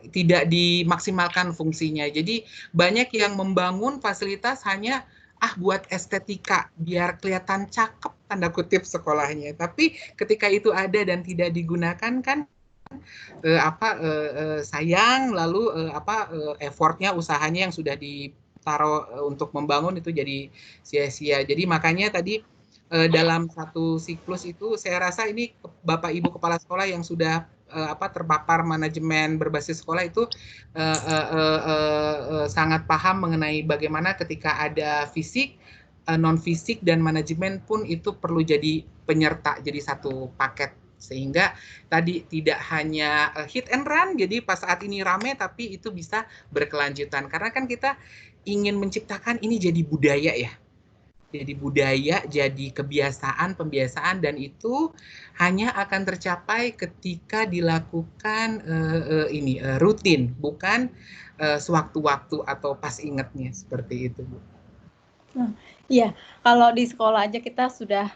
tidak dimaksimalkan fungsinya. Jadi banyak yang membangun fasilitas hanya buat estetika, biar kelihatan cakep tanda kutip sekolahnya. Tapi ketika itu ada dan tidak digunakan kan sayang, lalu effortnya, usahanya yang sudah ditaruh untuk membangun itu jadi sia-sia. Jadi makanya tadi dalam satu siklus itu saya rasa ini Bapak Ibu kepala sekolah yang sudah terpapar manajemen berbasis sekolah itu sangat paham mengenai bagaimana ketika ada fisik, non fisik dan manajemen pun itu perlu jadi penyerta, jadi satu paket, sehingga tadi tidak hanya hit and run, jadi pas saat ini rame, tapi itu bisa berkelanjutan, karena kan kita ingin menciptakan ini jadi budaya ya. Jadi budaya, jadi kebiasaan, pembiasaan, dan itu hanya akan tercapai ketika dilakukan rutin, bukan sewaktu-waktu atau pas ingatnya, seperti itu, Bu. Iya, kalau di sekolah aja kita sudah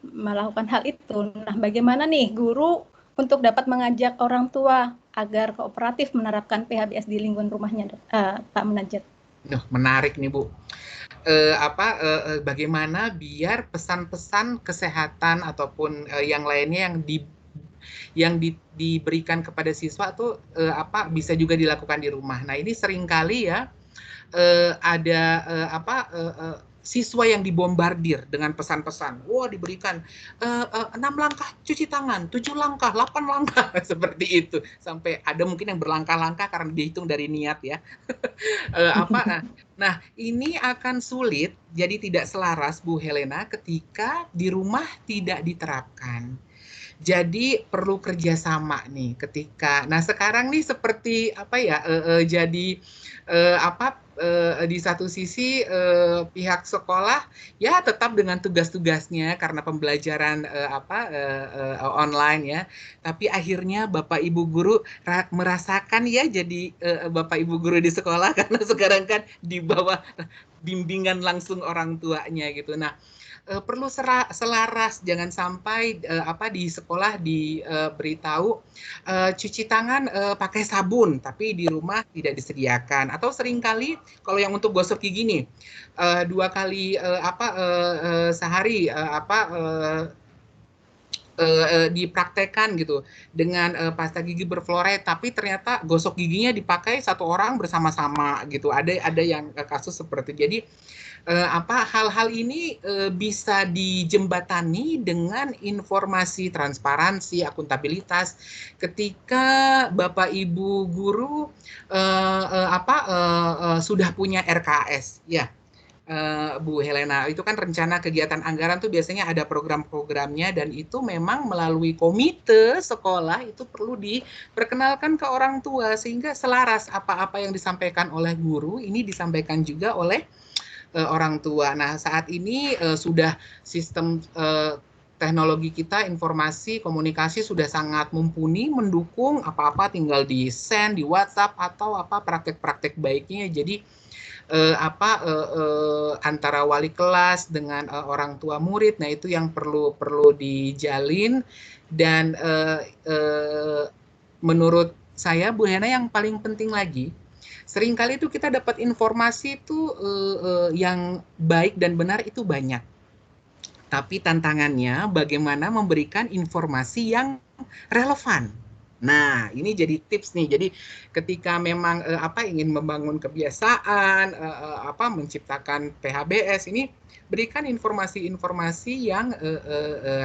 melakukan hal itu. Nah, bagaimana nih guru untuk dapat mengajak orang tua agar kooperatif menerapkan PHBS di lingkungan rumahnya, Pak Munajat? Menarik nih Bu. Bagaimana biar pesan-pesan kesehatan ataupun yang lainnya yang yang diberikan kepada siswa tuh bisa juga dilakukan di rumah. Nah, ini seringkali ya ada siswa yang dibombardir dengan pesan-pesan. Wah, diberikan 6 langkah cuci tangan, 7 langkah, 8 langkah, seperti itu. Sampai ada mungkin yang berlangkah-langkah karena dihitung dari niat ya. Nah, ini akan sulit, jadi tidak selaras Bu Helena ketika di rumah tidak diterapkan. Jadi perlu kerjasama nih ketika. Nah, sekarang nih seperti jadi di satu sisi pihak sekolah ya tetap dengan tugas-tugasnya karena pembelajaran online ya, tapi akhirnya Bapak Ibu guru merasakan ya jadi Bapak Ibu guru di sekolah karena sekarang kan di bawah bimbingan langsung orang tuanya gitu. Nah, perlu selaras, jangan sampai di sekolah diberitahu cuci tangan pakai sabun, tapi di rumah tidak disediakan. Atau seringkali kalau yang untuk gosok gigi nih 2 kali sehari dipraktekkan gitu dengan pasta gigi berfluoride, tapi ternyata gosok giginya dipakai satu orang bersama-sama gitu. Ada yang kasus seperti itu. Jadi hal-hal ini bisa dijembatani dengan informasi transparansi, akuntabilitas ketika Bapak Ibu guru sudah punya RKS ya. Bu Helena, itu kan rencana kegiatan anggaran tuh biasanya ada program-programnya dan itu memang melalui komite sekolah itu perlu diperkenalkan ke orang tua sehingga selaras apa-apa yang disampaikan oleh guru ini disampaikan juga oleh orang tua. Nah, saat ini sudah sistem teknologi kita, informasi, komunikasi sudah sangat mumpuni, mendukung apa-apa tinggal di-send di WhatsApp atau praktek-praktek baiknya. Jadi antara wali kelas dengan orang tua murid, nah itu yang perlu dijalin dan menurut saya Bu Hena yang paling penting lagi, seringkali itu kita dapat informasi itu yang baik dan benar itu banyak. Tapi tantangannya bagaimana memberikan informasi yang relevan. Nah, ini jadi tips nih. Jadi ketika memang ingin membangun kebiasaan, menciptakan PHBS ini berikan informasi-informasi yang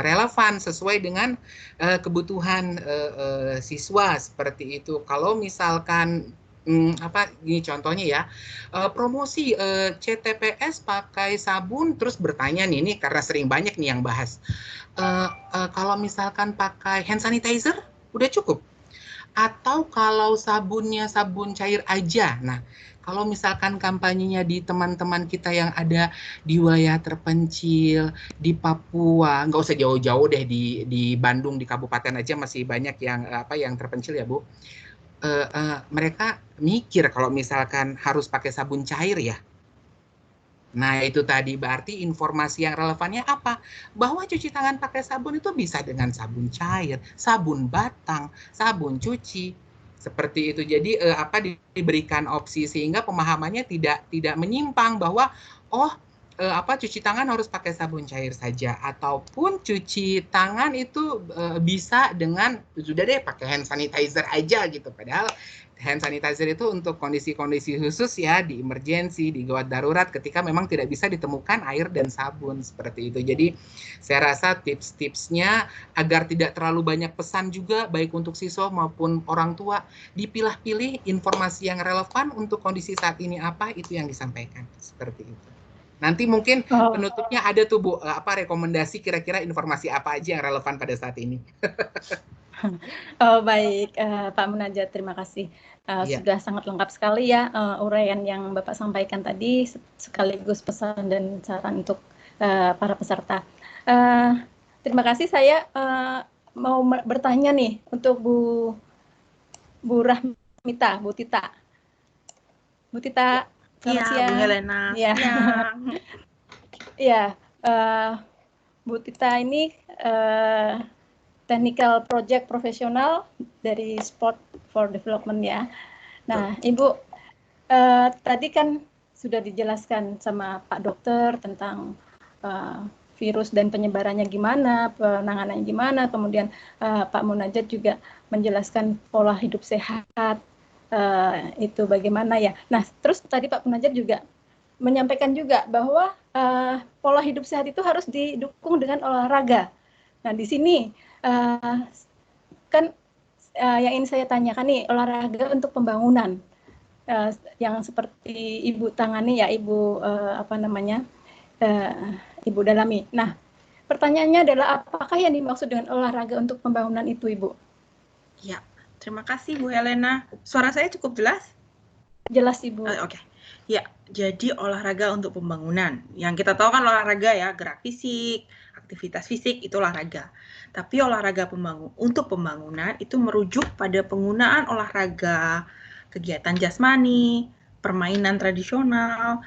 relevan sesuai dengan kebutuhan siswa seperti itu. Kalau misalkan gini contohnya ya, promosi CTPS pakai sabun, terus bertanya nih, ini karena sering banyak nih yang bahas, kalau misalkan pakai hand sanitizer udah cukup, atau kalau sabunnya sabun cair aja. Nah, kalau misalkan kampanyenya di teman-teman kita yang ada di wilayah terpencil, di Papua, nggak usah jauh-jauh deh, di Bandung, di kabupaten aja masih banyak yang terpencil ya Bu. Mereka mikir kalau misalkan harus pakai sabun cair ya. Nah, itu tadi berarti informasi yang relevannya apa? Bahwa cuci tangan pakai sabun itu bisa dengan sabun cair, sabun batang, sabun cuci. Seperti itu. Jadi diberikan opsi sehingga pemahamannya tidak menyimpang bahwa cuci tangan harus pakai sabun cair saja, ataupun cuci tangan itu bisa dengan sudah deh pakai hand sanitizer aja gitu. Padahal hand sanitizer itu untuk kondisi-kondisi khusus ya, di emergensi, di gawat darurat ketika memang tidak bisa ditemukan air dan sabun seperti itu. Jadi saya rasa tips-tipsnya agar tidak terlalu banyak pesan juga baik untuk siswa maupun orang tua, dipilah-pilih informasi yang relevan untuk kondisi saat ini apa itu yang disampaikan seperti itu. Nanti mungkin penutupnya ada tuh Bu, rekomendasi kira-kira informasi apa aja yang relevan pada saat ini. Baik, Pak Munajat, terima kasih. Sudah sangat lengkap sekali ya uraian yang Bapak sampaikan tadi, sekaligus pesan dan saran untuk para peserta. Terima kasih. Saya mau bertanya nih untuk Bu Rahmita, Bu Tita. Bu Tita, selamat siang. Bu Helena. Ya. Ya, Bu Tita ini technical project profesional dari Sport for Development ya. Nah, Ibu tadi kan sudah dijelaskan sama Pak Dokter tentang virus dan penyebarannya gimana, penanganannya gimana, kemudian Pak Munajat juga menjelaskan pola hidup sehat, itu bagaimana ya. Nah, terus tadi Pak Munajat juga menyampaikan juga bahwa pola hidup sehat itu harus didukung dengan olahraga. Nah, di sini kan yang ingin saya tanyakan nih, olahraga untuk pembangunan yang seperti Ibu tangani ya, Ibu Ibu dalami. Nah, pertanyaannya adalah apakah yang dimaksud dengan olahraga untuk pembangunan itu, Ibu? Ya, terima kasih Bu Helena. Suara saya cukup jelas? Jelas, Ibu. Oke. Ya, jadi olahraga untuk pembangunan. Yang kita tahu kan olahraga ya, gerak fisik, aktivitas fisik itu olahraga. Tapi olahraga untuk pembangunan itu merujuk pada penggunaan olahraga, kegiatan jasmani, permainan tradisional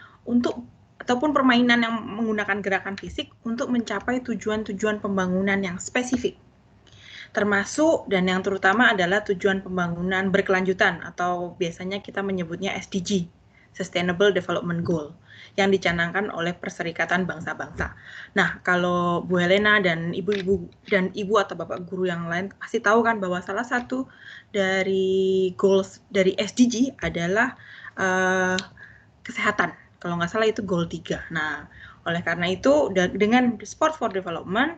ataupun permainan yang menggunakan gerakan fisik untuk mencapai tujuan-tujuan pembangunan yang spesifik. Termasuk dan yang terutama adalah tujuan pembangunan berkelanjutan atau biasanya kita menyebutnya SDG, Sustainable Development Goal, yang dicanangkan oleh Perserikatan Bangsa-Bangsa. Nah, kalau Bu Helena dan ibu atau bapak guru yang lain pasti tahu kan bahwa salah satu dari goals dari SDG adalah kesehatan. Kalau nggak salah itu goal 3. Nah, oleh karena itu dengan Sport for Development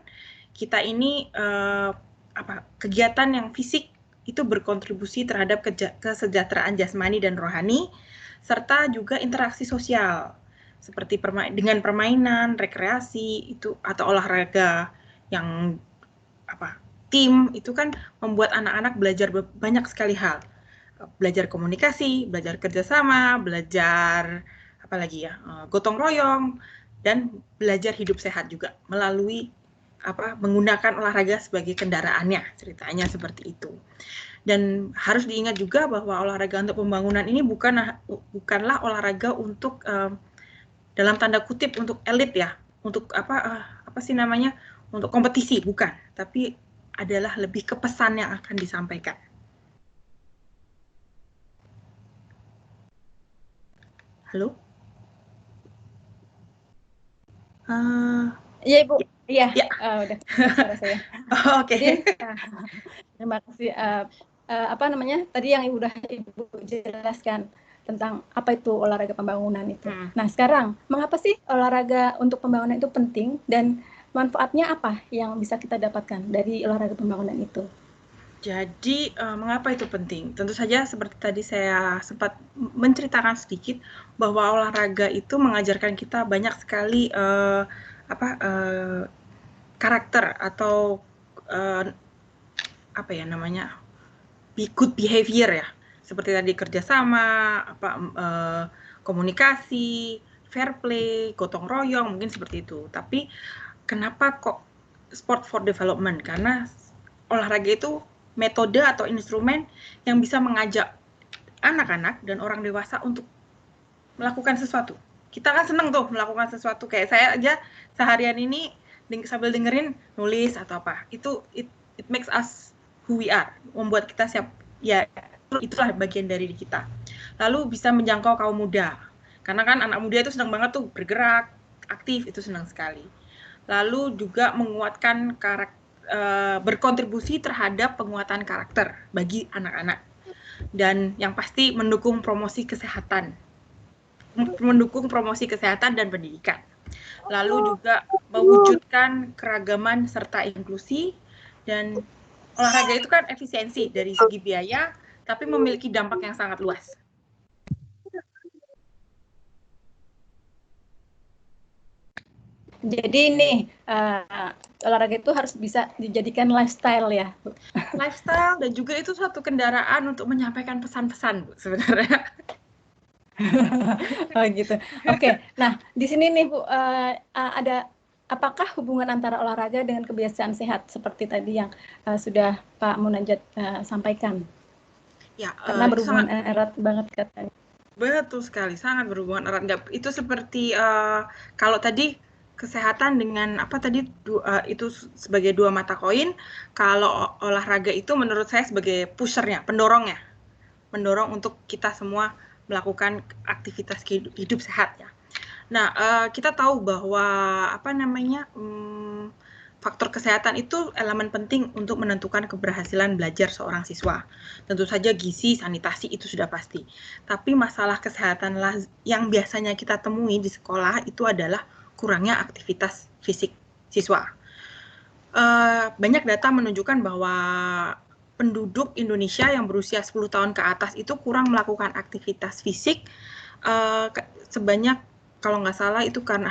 kita ini kegiatan yang fisik itu berkontribusi terhadap kesejahteraan jasmani dan rohani, serta juga interaksi sosial seperti dengan permainan, rekreasi itu atau olahraga yang tim itu kan membuat anak-anak belajar banyak sekali hal, belajar komunikasi, belajar kerjasama, belajar gotong royong, dan belajar hidup sehat juga melalui menggunakan olahraga sebagai kendaraannya, ceritanya seperti itu. Dan harus diingat juga bahwa olahraga untuk pembangunan ini bukanlah olahraga untuk dalam tanda kutip untuk elit ya, untuk untuk kompetisi, bukan, tapi adalah lebih ke pesan yang akan disampaikan. Halo? Iya, Ibu. Iya, ya. Udah suara saya. Oke. Jadi, terima kasih. Tadi yang Ibu jelaskan tentang apa itu olahraga pembangunan itu. Nah, sekarang mengapa sih olahraga untuk pembangunan itu penting dan manfaatnya apa yang bisa kita dapatkan dari olahraga pembangunan itu? Jadi, mengapa itu penting? Tentu saja seperti tadi saya sempat menceritakan sedikit bahwa olahraga itu mengajarkan kita banyak sekali karakter atau good behavior ya, seperti tadi kerjasama, komunikasi, fair play, gotong royong, mungkin seperti itu. Tapi kenapa kok sport for development? Karena olahraga itu metode atau instrumen yang bisa mengajak anak-anak dan orang dewasa untuk melakukan sesuatu. Kita kan seneng tuh melakukan sesuatu, kayak saya aja seharian ini sambil dengerin nulis atau apa. It makes us who we are, membuat kita siap. Ya, itulah bagian dari kita. Lalu bisa menjangkau kaum muda. Karena kan anak muda itu senang banget tuh bergerak, aktif, itu senang sekali. Lalu juga menguatkan berkontribusi terhadap penguatan karakter bagi anak-anak. Dan yang pasti mendukung promosi kesehatan dan pendidikan. Lalu juga mewujudkan keragaman serta inklusi, dan olahraga itu kan efisiensi dari segi biaya, tapi memiliki dampak yang sangat luas. Jadi ini olahraga itu harus bisa dijadikan lifestyle ya, Bu. Lifestyle dan juga itu suatu kendaraan untuk menyampaikan pesan-pesan, Bu, sebenarnya. Oh gitu. Oke. Nah, di sini nih Bu, apakah hubungan antara olahraga dengan kebiasaan sehat seperti tadi yang sudah Pak Munajat sampaikan? Ya, karena berhubungan erat banget katanya. Betul sekali, sangat berhubungan erat. Itu seperti kalau tadi kesehatan dengan itu sebagai dua mata koin. Kalau olahraga itu menurut saya sebagai pushernya, pendorongnya, mendorong untuk kita semua melakukan aktivitas hidup sehat ya. Nah, kita tahu bahwa faktor kesehatan itu elemen penting untuk menentukan keberhasilan belajar seorang siswa. Tentu saja gizi, sanitasi itu sudah pasti. Tapi masalah kesehatan yang biasanya kita temui di sekolah itu adalah kurangnya aktivitas fisik siswa. Banyak data menunjukkan bahwa penduduk Indonesia yang berusia 10 tahun ke atas itu kurang melakukan aktivitas fisik sebanyak, kalau nggak salah itu karena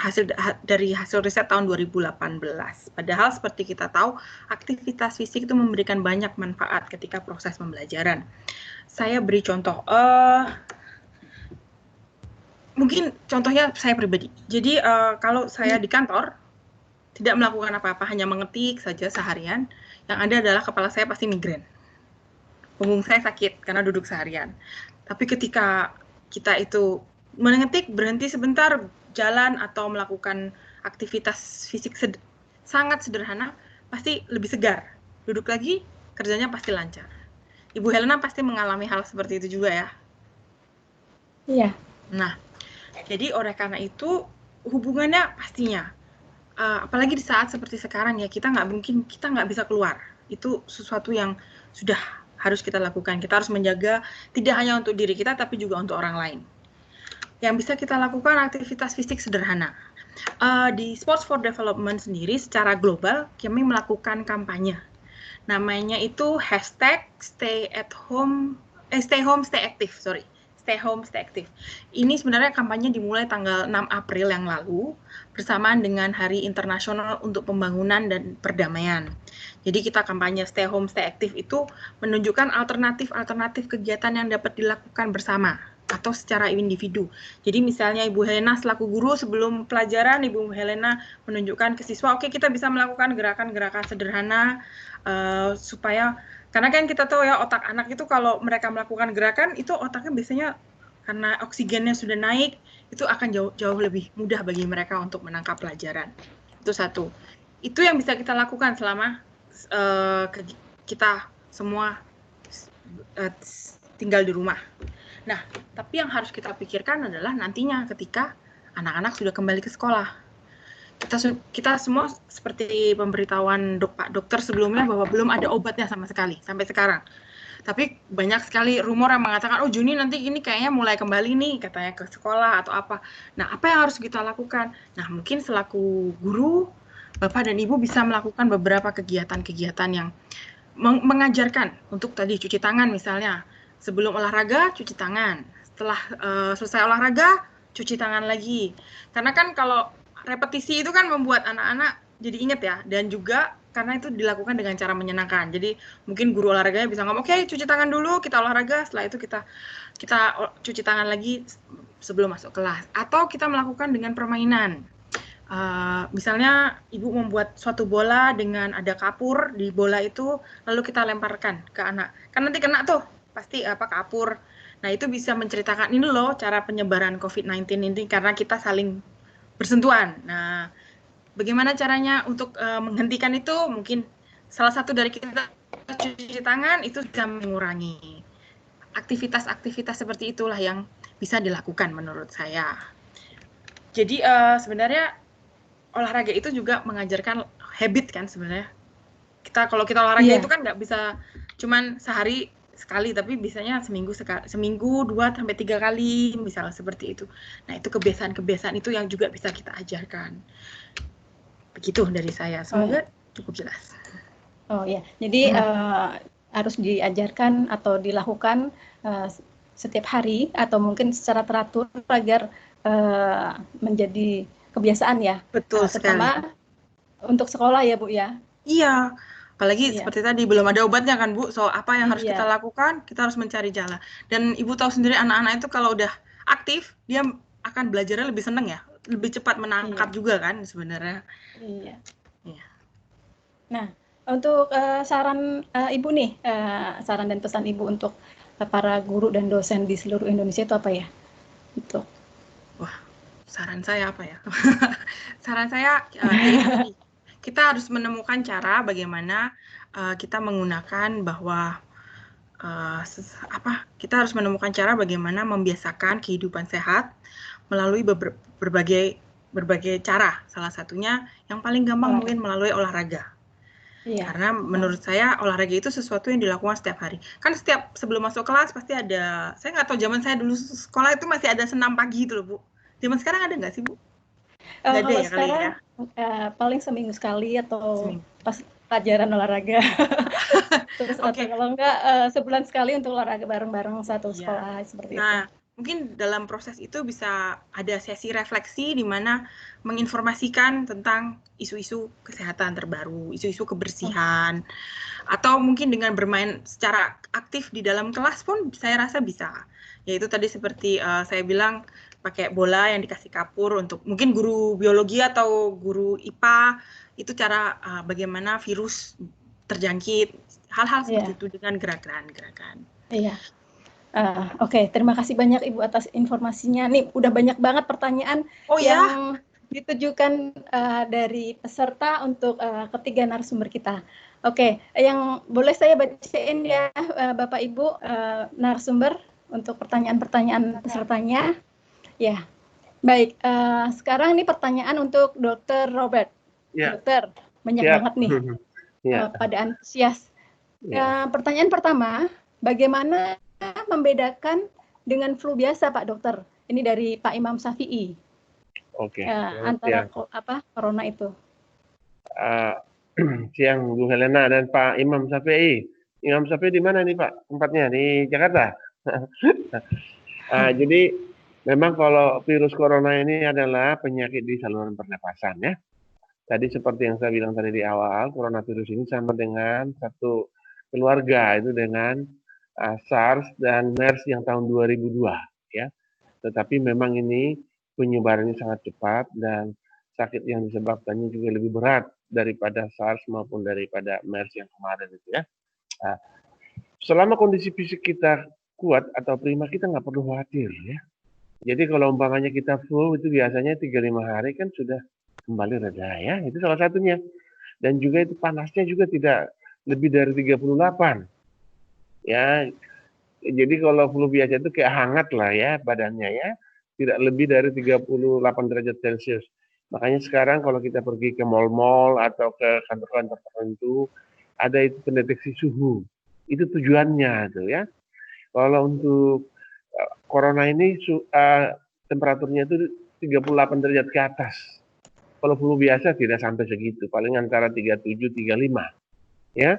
dari hasil riset tahun 2018. Padahal seperti kita tahu, aktivitas fisik itu memberikan banyak manfaat ketika proses pembelajaran. Saya beri contoh, mungkin contohnya saya pribadi. Jadi kalau saya di kantor, tidak melakukan apa-apa, hanya mengetik saja seharian, yang ada adalah kepala saya pasti migrain. Punggung saya sakit karena duduk seharian. Tapi ketika kita itu mengetik, berhenti sebentar, jalan atau melakukan aktivitas fisik sangat sederhana, pasti lebih segar. Duduk lagi, kerjanya pasti lancar. Ibu Helena pasti mengalami hal seperti itu juga ya? Iya. Nah, jadi oleh karena itu, hubungannya pastinya, apalagi di saat seperti sekarang ya, kita nggak bisa keluar. Itu sesuatu yang sudah harus kita lakukan. Kita harus menjaga tidak hanya untuk diri kita, tapi juga untuk orang lain. Yang bisa kita lakukan aktivitas fisik sederhana. Di Sports for Development sendiri secara global kami melakukan kampanye. Namanya itu hashtag Stay Home Stay Active. Ini sebenarnya kampanye dimulai tanggal 6 April yang lalu bersamaan dengan Hari Internasional untuk Pembangunan dan Perdamaian. Jadi kita kampanye Stay Home Stay Active itu menunjukkan alternatif kegiatan yang dapat dilakukan bersama atau secara individu. Jadi misalnya Ibu Helena selaku guru sebelum pelajaran, Ibu Helena menunjukkan ke siswa, oke, kita bisa melakukan gerakan-gerakan sederhana supaya, karena kan kita tahu ya, otak anak itu kalau mereka melakukan gerakan itu otaknya biasanya karena oksigennya sudah naik, itu akan jauh lebih mudah bagi mereka untuk menangkap pelajaran. Itu satu. Itu yang bisa kita lakukan selama kita semua tinggal di rumah. Nah, tapi yang harus kita pikirkan adalah nantinya ketika anak-anak sudah kembali ke sekolah. Kita semua seperti pemberitahuan Pak Dokter sebelumnya bahwa belum ada obatnya sama sekali sampai sekarang. Tapi banyak sekali rumor yang mengatakan, oh Juni nanti ini kayaknya mulai kembali nih katanya ke sekolah atau apa. Nah, apa yang harus kita lakukan? Nah, mungkin selaku guru, Bapak dan Ibu bisa melakukan beberapa kegiatan-kegiatan yang mengajarkan untuk tadi cuci tangan misalnya. Sebelum olahraga, cuci tangan. Setelah selesai olahraga, cuci tangan lagi. Karena kan kalau repetisi itu kan membuat anak-anak jadi ingat ya. Dan juga karena itu dilakukan dengan cara menyenangkan. Jadi mungkin guru olahraganya bisa ngomong, oke, cuci tangan dulu, kita olahraga. Setelah itu kita cuci tangan lagi sebelum masuk kelas. Atau kita melakukan dengan permainan. Misalnya ibu membuat suatu bola dengan ada kapur di bola itu, lalu kita lemparkan ke anak. Kan nanti kena tuh. Pasti kapur. Nah, itu bisa menceritakan ini loh cara penyebaran COVID-19 ini karena kita saling bersentuhan. Nah, bagaimana caranya untuk menghentikan itu? Mungkin salah satu dari kita cuci tangan itu bisa mengurangi. Aktivitas-aktivitas seperti itulah yang bisa dilakukan menurut saya. Jadi sebenarnya olahraga itu juga mengajarkan habit kan sebenarnya. Kalau kita olahraga itu kan nggak bisa cuman sehari sekali, tapi biasanya seminggu 2-3 kali misalnya seperti itu. Nah, itu kebiasaan-kebiasaan itu yang juga bisa kita ajarkan. Begitu dari saya, semoga cukup jelas. Oh ya, jadi harus diajarkan atau dilakukan setiap hari atau mungkin secara teratur agar menjadi kebiasaan ya. Betul sekali. Terutama untuk sekolah ya Bu ya. Iya. Apalagi seperti tadi belum ada obatnya kan Bu, so apa yang harus kita lakukan? Kita harus mencari jalan. Dan Ibu tahu sendiri anak-anak itu kalau udah aktif, dia akan belajarnya lebih seneng ya, lebih cepat menangkap juga kan sebenarnya. Iya. Nah, untuk saran Ibu nih, saran dan pesan Ibu untuk para guru dan dosen di seluruh Indonesia itu apa ya? Wah, saran saya apa ya? Saran saya kita harus menemukan cara bagaimana kita menggunakan bahwa kita harus menemukan cara bagaimana membiasakan kehidupan sehat melalui berbagai cara. Salah satunya yang paling gampang mungkin melalui olahraga. Iya. Karena menurut saya olahraga itu sesuatu yang dilakukan setiap hari. Kan sebelum masuk kelas pasti ada, saya nggak tahu zaman saya dulu sekolah itu masih ada senam pagi itu loh Bu. Zaman sekarang ada nggak sih Bu? Nggak ada Kalau ya sekarang kali ya? paling seminggu sekali atau pas pelajaran olahraga. Terus atau kalau enggak sebulan sekali untuk olahraga bareng-bareng satu sekolah seperti itu. Nah, mungkin dalam proses itu bisa ada sesi refleksi di mana menginformasikan tentang isu-isu kesehatan terbaru, isu-isu kebersihan, atau mungkin dengan bermain secara aktif di dalam kelas pun saya rasa bisa. Yaitu tadi seperti saya bilang pakai bola yang dikasih kapur untuk mungkin guru biologi atau guru IPA itu cara bagaimana virus terjangkit, hal-hal seperti itu dengan gerakan-gerakan. Iya. Oke, terima kasih banyak Ibu atas informasinya. Nih, udah banyak banget pertanyaan yang ditujukan dari peserta untuk ketiga narasumber kita. Oke, yang boleh saya bacain ya Bapak Ibu narasumber untuk pertanyaan-pertanyaan pesertanya. Ya, baik. Sekarang ini pertanyaan untuk Dr. Robert. Ya. Dokter, banyak banget nih pada antusias. Pertanyaan pertama, bagaimana membedakan dengan flu biasa, Pak Dokter? Ini dari Pak Imam Syafi'i. Oke. Antara corona itu. Siang Bu Helena dan Pak Imam Syafi'i. Imam Syafi'i di mana nih Pak? Tempatnya di Jakarta. Jadi memang kalau virus corona ini adalah penyakit di saluran pernapasan ya. Tadi seperti yang saya bilang tadi di awal, coronavirus ini sama dengan satu keluarga itu dengan SARS dan MERS yang tahun 2002 ya. Tetapi memang ini penyebarannya sangat cepat dan sakit yang disebabkannya juga lebih berat daripada SARS maupun daripada MERS yang kemarin itu ya. Selama kondisi fisik kita kuat atau prima, kita nggak perlu khawatir ya. Jadi kalau umpamanya kita flu itu biasanya 3-5 hari kan sudah kembali reda ya, itu salah satunya. Dan juga itu panasnya juga tidak lebih dari 38. Ya, jadi kalau flu biasa itu kayak hangat lah ya badannya ya, tidak lebih dari 38 derajat Celcius. Makanya sekarang kalau kita pergi ke mal-mal atau ke kantor-kantor tertentu, ada itu pendeteksi suhu. Itu tujuannya tuh ya. Kalau untuk corona ini temperaturnya itu 38 derajat ke atas. Kalau flu biasa tidak sampai segitu, paling antara 37-35 ya.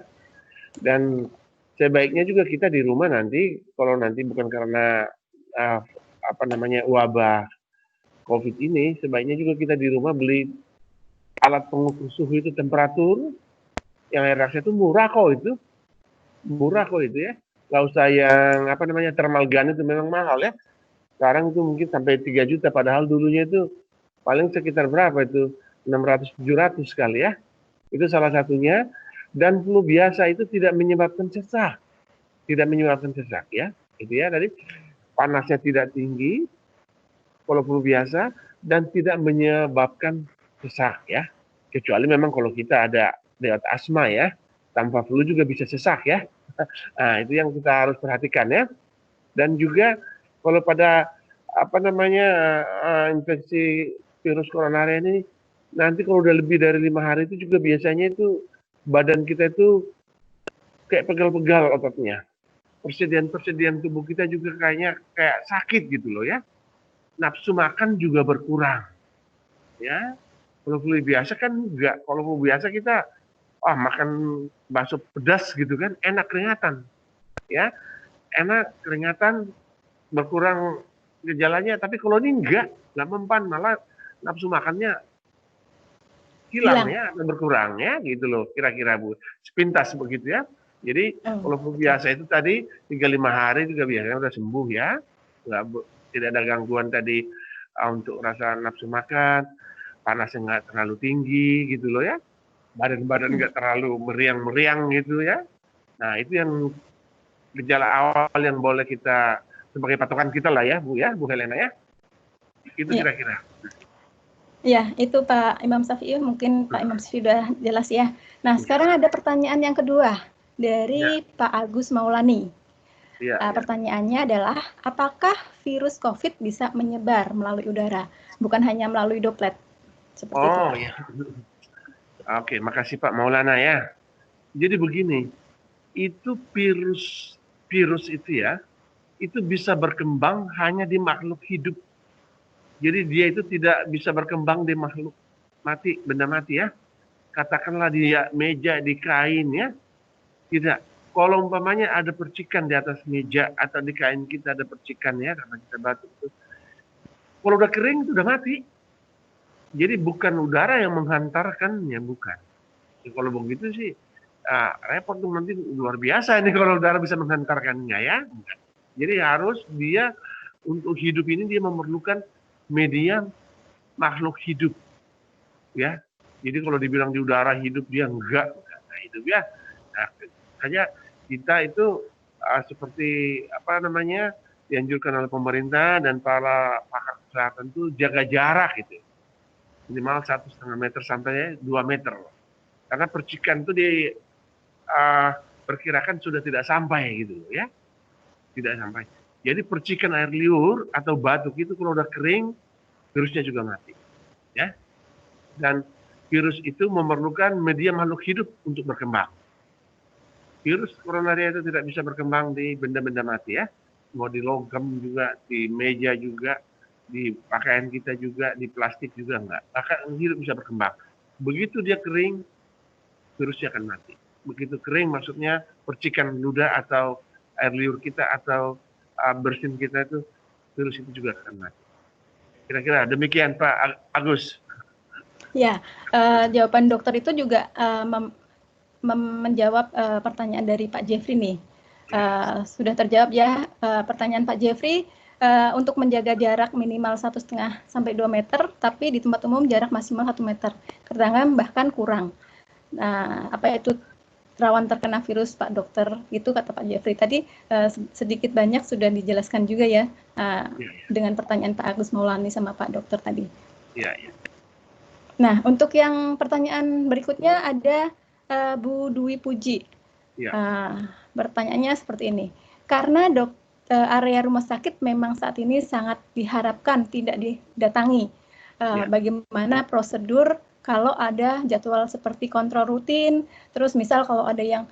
Dan sebaiknya juga kita di rumah nanti, kalau nanti bukan karena wabah COVID ini, sebaiknya juga kita di rumah beli alat pengukur suhu itu temperatur, yang air raksa itu murah kok itu ya. Nggak usah yang thermal gun itu memang mahal ya. Sekarang itu mungkin sampai 3 juta, padahal dulunya itu paling sekitar berapa itu 600-700 kali ya. Itu salah satunya. Dan flu biasa itu tidak menyebabkan sesak ya, itu ya. Tadi panasnya tidak tinggi kalau flu biasa dan tidak menyebabkan sesak ya, kecuali memang kalau kita ada asma ya, tanpa flu juga bisa sesak ya. Nah itu yang kita harus perhatikan ya. Dan juga kalau pada infeksi virus corona ini nanti kalau udah lebih dari 5 hari itu juga biasanya itu badan kita itu kayak pegal-pegal ototnya. Persediaan tubuh kita juga kayak sakit gitu loh ya. Nafsu makan juga berkurang. Ya. Kalau flu biasa kan enggak. Kalau flu biasa kita makan bakso pedas gitu kan, enak keringatan. Ya. Enak keringatan, berkurang gejalanya, tapi kalau ini enggak mempan, malah nafsu makannya hilang ya, berkurang ya gitu loh, kira-kira Bu. Sepintas begitu ya. Jadi kalau flu biasa itu tadi 3-5 hari juga biasanya udah sembuh ya. Tidak ada gangguan tadi untuk rasa nafsu makan, panasnya nggak terlalu tinggi gitu loh ya. Badan nggak terlalu meriang-meriang gitu ya. Nah itu yang gejala awal yang boleh kita sebagai patokan kita lah ya Bu Helena ya. Itu kira-kira. Ya, itu Pak Imam Syafi'i, mungkin Pak Imam Syafi'i sudah jelas ya. Nah, sekarang ada pertanyaan yang kedua dari Pak Agus Maulani. Iya, iya. Pertanyaannya adalah, apakah virus COVID bisa menyebar melalui udara, bukan hanya melalui droplet? Seperti itu, Oh, Pak. ya. Oke, makasih Pak Maulana ya. Jadi begini, itu virus itu ya, itu bisa berkembang hanya di makhluk hidup. Jadi dia itu tidak bisa berkembang di makhluk mati, benda mati ya. Katakanlah di meja, di kain ya, tidak. Kalau umpamanya ada percikan di atas meja atau di kain kita ada percikan ya, karena kita batuk itu. Kalau udah kering itu udah mati. Jadi bukan udara yang menghantarkannya, bukan. Ya, kalau begitu sih repot tuh, nanti luar biasa ini kalau udara bisa menghantarkannya ya. Jadi harus dia untuk hidup ini dia memerlukan media makhluk hidup ya. Jadi kalau dibilang di udara hidup dia enggak hidup ya. Nah, hanya kita itu seperti apa namanya dianjurkan oleh pemerintah dan para pakar kesehatan itu jaga jarak gitu. Minimal 1,5 meter sampai 2 meter. Karena percikan itu perkirakan sudah tidak sampai gitu ya. Tidak sampai. Jadi percikan air liur atau batuk itu kalau udah kering, virusnya juga mati. Ya. Dan virus itu memerlukan media makhluk hidup untuk berkembang. Virus coronaria itu tidak bisa berkembang di benda-benda mati ya. Mau di logam juga, di meja juga, di pakaian kita juga, di plastik juga enggak. Bahkan hidup bisa berkembang. Begitu dia kering, virusnya akan mati. Begitu kering maksudnya percikan ludah atau air liur kita atau bersin kita itu, virus itu juga akan mati. Kira-kira demikian Pak Agus. Ya, jawaban dokter itu juga menjawab pertanyaan dari Pak Jeffrey nih. Sudah terjawab ya pertanyaan Pak Jeffrey, untuk menjaga jarak minimal 1,5 sampai 2 meter, tapi di tempat umum jarak maksimal 1 meter. Kadang bahkan kurang. Nah, apa itu rawan terkena virus Pak Dokter? Itu kata Pak Jeffrey. Tadi sedikit banyak sudah dijelaskan juga ya, dengan pertanyaan Pak Agus Maulani sama Pak Dokter tadi. Iya, iya. Nah, untuk yang pertanyaan berikutnya ada Bu Dwi Puji. Ya. Pertanyaannya seperti ini. Karena area rumah sakit memang saat ini sangat diharapkan tidak didatangi. Bagaimana prosedur kalau ada jadwal seperti kontrol rutin, terus misal kalau ada yang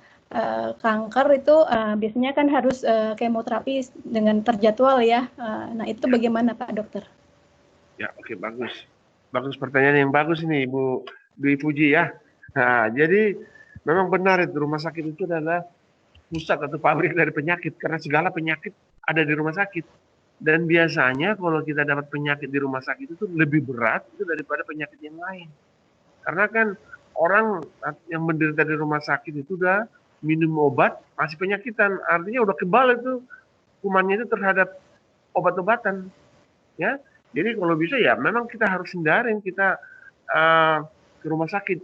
kanker itu biasanya kan harus kemoterapi dengan terjadwal ya. Nah, itu bagaimana Pak Dokter? Ya, oke, bagus. Bagus, pertanyaan yang bagus ini Ibu Dwi Puji ya. Nah, jadi memang benar itu rumah sakit itu adalah pusat atau pabrik dari penyakit karena segala penyakit ada di rumah sakit. Dan biasanya kalau kita dapat penyakit di rumah sakit itu lebih berat itu daripada penyakit yang lain. Karena kan orang yang menderita di rumah sakit itu udah minum obat masih penyakitan, artinya udah kebal itu kumannya itu terhadap obat-obatan, ya. Jadi kalau bisa ya memang kita harus hindarin kita ke rumah sakit.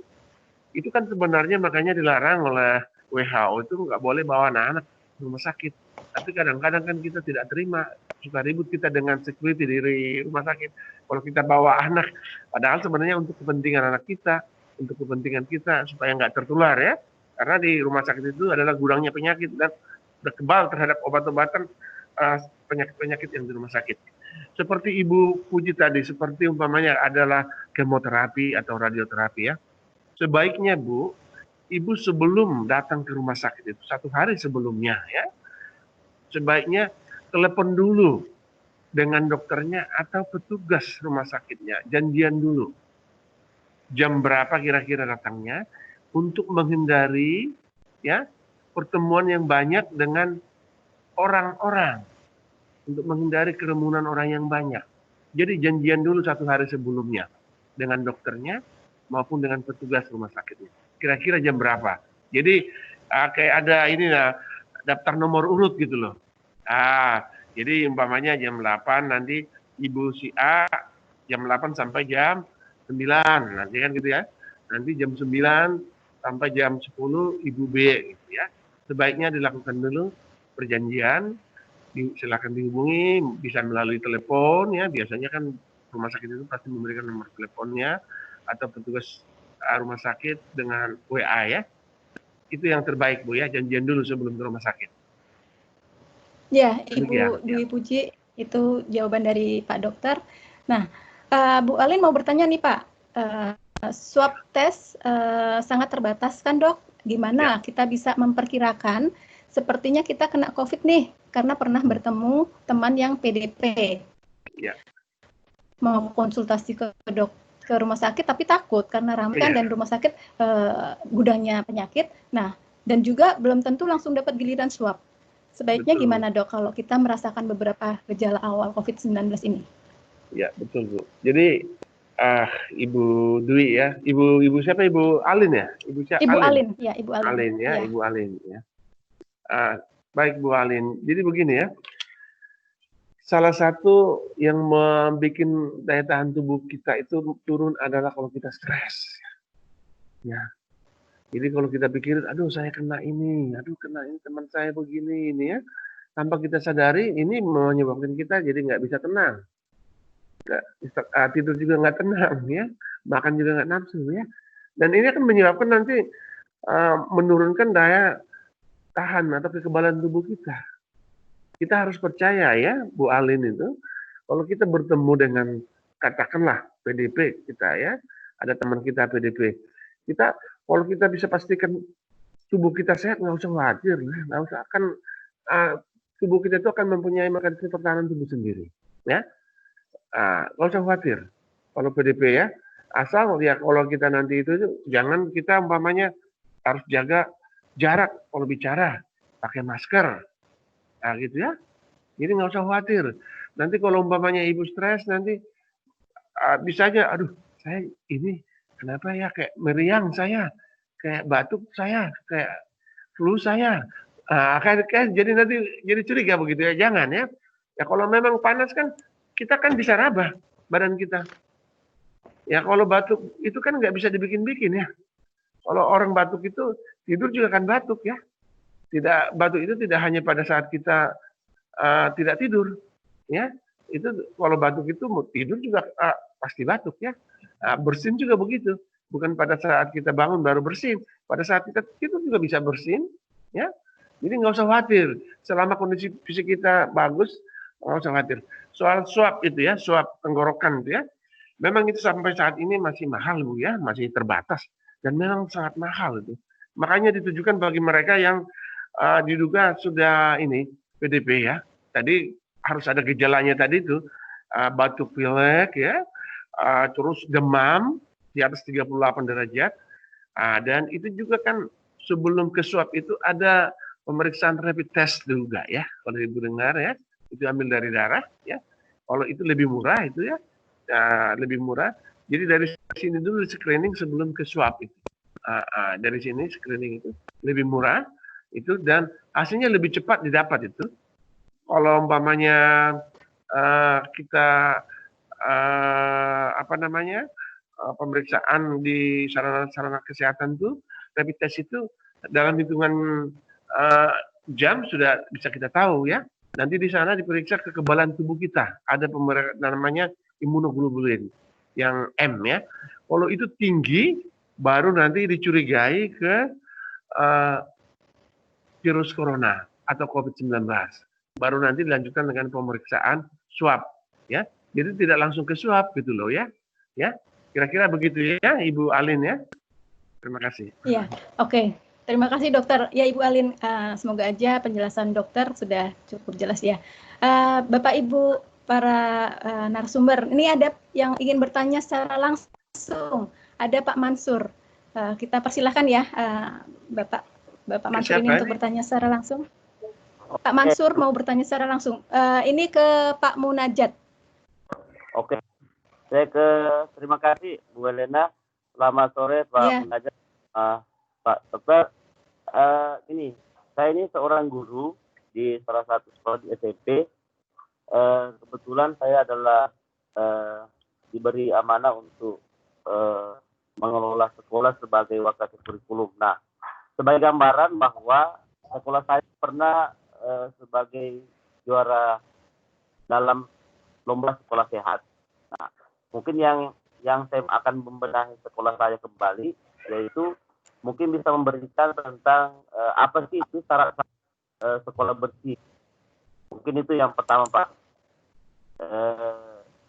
Itu kan sebenarnya makanya dilarang oleh WHO itu nggak boleh bawa anak-anak ke rumah sakit. Tapi kadang-kadang kan kita tidak terima, suka ribut kita dengan security di rumah sakit. Kalau kita bawa anak, padahal sebenarnya untuk kepentingan anak kita, untuk kepentingan kita supaya nggak tertular ya. Karena di rumah sakit itu adalah gudangnya penyakit dan kebal terhadap obat-obatan penyakit-penyakit yang di rumah sakit. Seperti Ibu Puji tadi, seperti umpamanya adalah kemoterapi atau radioterapi ya. Sebaiknya Bu, Ibu sebelum datang ke rumah sakit itu 1 hari sebelumnya ya, sebaiknya telepon dulu dengan dokternya atau petugas rumah sakitnya, janjian dulu. Jam berapa kira-kira datangnya untuk menghindari ya pertemuan yang banyak dengan orang-orang. Untuk menghindari kerumunan orang yang banyak. Jadi janjian dulu 1 hari sebelumnya dengan dokternya maupun dengan petugas rumah sakitnya. Kira-kira jam berapa? Jadi kayak ada ini daftar nomor urut gitu loh. Jadi umpamanya jam 8 nanti Ibu si A jam 8 sampai jam 9 nanti kan gitu ya. Nanti jam 9 sampai jam 10 Ibu B gitu ya. Sebaiknya dilakukan dulu perjanjian. Silakan dihubungi, bisa melalui telepon ya, biasanya kan rumah sakit itu pasti memberikan nomor teleponnya atau petugas rumah sakit dengan WA ya. Itu yang terbaik Bu ya, janjian dulu sebelum ke rumah sakit. Ya, Demikian. Ibu Dwi Puji, itu jawaban dari Pak Dokter. Nah, Bu Alin mau bertanya nih Pak, swab test sangat terbatas kan Dok? Gimana kita bisa memperkirakan, sepertinya kita kena COVID nih, karena pernah bertemu teman yang PDP. Ya. Mau konsultasi ke rumah sakit, tapi takut karena ramai kan, dan rumah sakit gudangnya penyakit. Nah, dan juga belum tentu langsung dapat giliran swab. Sebaiknya Betul. gimana Dok kalau kita merasakan beberapa gejala awal COVID-19 ini? Ya, betul Bu. Jadi Ibu Dwi ya, Ibu siapa? Ibu Alin ya? Ibu Alin, ya Ibu Alin. Alin ya, Ibu Alin ya. Baik Bu Alin. Jadi begini ya. Salah satu yang membuat daya tahan tubuh kita itu turun adalah kalau kita stres. Ya. Jadi kalau kita pikirin, aduh saya kena ini teman saya begini ini ya. Tanpa kita sadari, ini menyebabkan kita jadi nggak bisa tenang. Tidur juga nggak tenang ya. Makan juga nggak nafsu ya. Dan ini akan menyebabkan nanti menurunkan daya tahan atau kekebalan tubuh kita. Kita harus percaya ya, Bu Alin itu, kalau kita bertemu dengan katakanlah PDP kita ya, ada teman kita PDP, kita kalau kita bisa pastikan tubuh kita sehat, nggak usah khawatir, nggak usah, akan tubuh kita itu akan mempunyai mekanisme pertahanan tubuh sendiri, ya, nggak usah khawatir. Kalau PDP ya, asal ya kalau kita nanti itu jangan kita umpamanya harus jaga jarak kalau bicara, pakai masker. Nah, gitu ya. Jadi nggak usah khawatir. Nanti kalau umpamanya ibu stres, nanti bisa aja, aduh, saya ini kenapa ya kayak meriang saya, kayak batuk saya, kayak flu saya. Kayak jadi nanti jadi curiga begitu ya. Jangan ya. Ya kalau memang panas kan, kita kan bisa rabah badan kita. Ya kalau batuk itu kan nggak bisa dibikin-bikin ya. Kalau orang batuk itu tidur juga kan batuk ya. Batuk itu tidak hanya pada saat kita tidak tidur, ya. Itu kalau batuk itu tidur juga pasti batuk ya. Bersin juga begitu. Bukan pada saat kita bangun baru bersin. Pada saat kita tidur juga bisa bersin, ya. Jadi nggak usah khawatir. Selama kondisi fisik kita bagus, nggak usah khawatir. Soal swab itu ya, swab tenggorokan itu ya. Memang itu sampai saat ini masih mahal Bu ya, masih terbatas. Dan memang sangat mahal itu. Makanya ditujukan bagi mereka yang diduga sudah ini PDP ya. Tadi harus ada gejalanya tadi itu batuk pilek ya, terus demam di atas 38 derajat. Dan itu juga kan sebelum ke swab itu ada pemeriksaan rapid test juga ya. Kalau Ibu dengar ya, itu ambil dari darah ya. Kalau itu lebih murah itu ya, lebih murah. Jadi dari sini dulu screening sebelum ke swab itu. Dari sini screening itu lebih murah itu dan hasilnya lebih cepat didapat itu. Kalau umpamanya kita pemeriksaan di sarana kesehatan itu rapid test itu dalam hitungan jam sudah bisa kita tahu ya. Nanti di sana diperiksa kekebalan tubuh kita. Ada namanya imunoglobulin yang M ya. Kalau itu tinggi baru nanti dicurigai ke virus corona atau COVID-19. Baru nanti dilanjutkan dengan pemeriksaan swab, ya. Jadi tidak langsung ke swab gitu loh ya. Ya. Kira-kira begitu ya, Ibu Alin ya. Terima kasih. Iya, oke. Terima kasih Dokter. Ya Ibu Alin, semoga aja penjelasan Dokter sudah cukup jelas ya. Bapak Ibu para narasumber, ini ada yang ingin bertanya secara langsung. Ada Pak Mansur. Kita persilahkan ya, Bapak Mansur ini untuk bertanya secara langsung. Pak Mansur mau bertanya secara langsung. Ini ke Pak Munajat. Oke. Terima kasih Bu Helena. Selamat sore Pak Munajat. Pak Dokter, ini saya ini seorang guru di salah satu sekolah di SMP. Kebetulan saya adalah diberi amanah untuk mengelola sekolah sebagai wakil kurikulum. Nah, sebagai gambaran bahwa sekolah saya pernah sebagai juara dalam lomba sekolah sehat. Nah, mungkin yang saya akan membenahi sekolah saya kembali, yaitu mungkin bisa memberikan tentang apa sih itu syarat sekolah bersih. Mungkin itu yang pertama, Pak.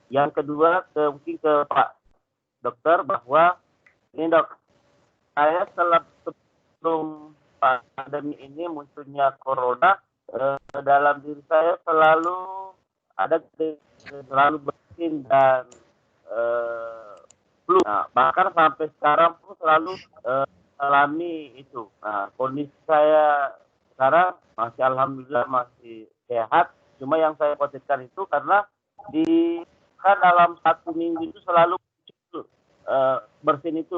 Yang kedua mungkin ke Pak Dokter, bahwa ini Dok, saya sebelum pandemi ini munculnya corona, dalam diri saya selalu bersin dan flu. Nah, bahkan sampai sekarang pun selalu alami itu. Nah, kondisi saya sekarang masih alhamdulillah masih sehat. Cuma yang saya khawatirkan itu karena dalam 1 minggu itu selalu muncul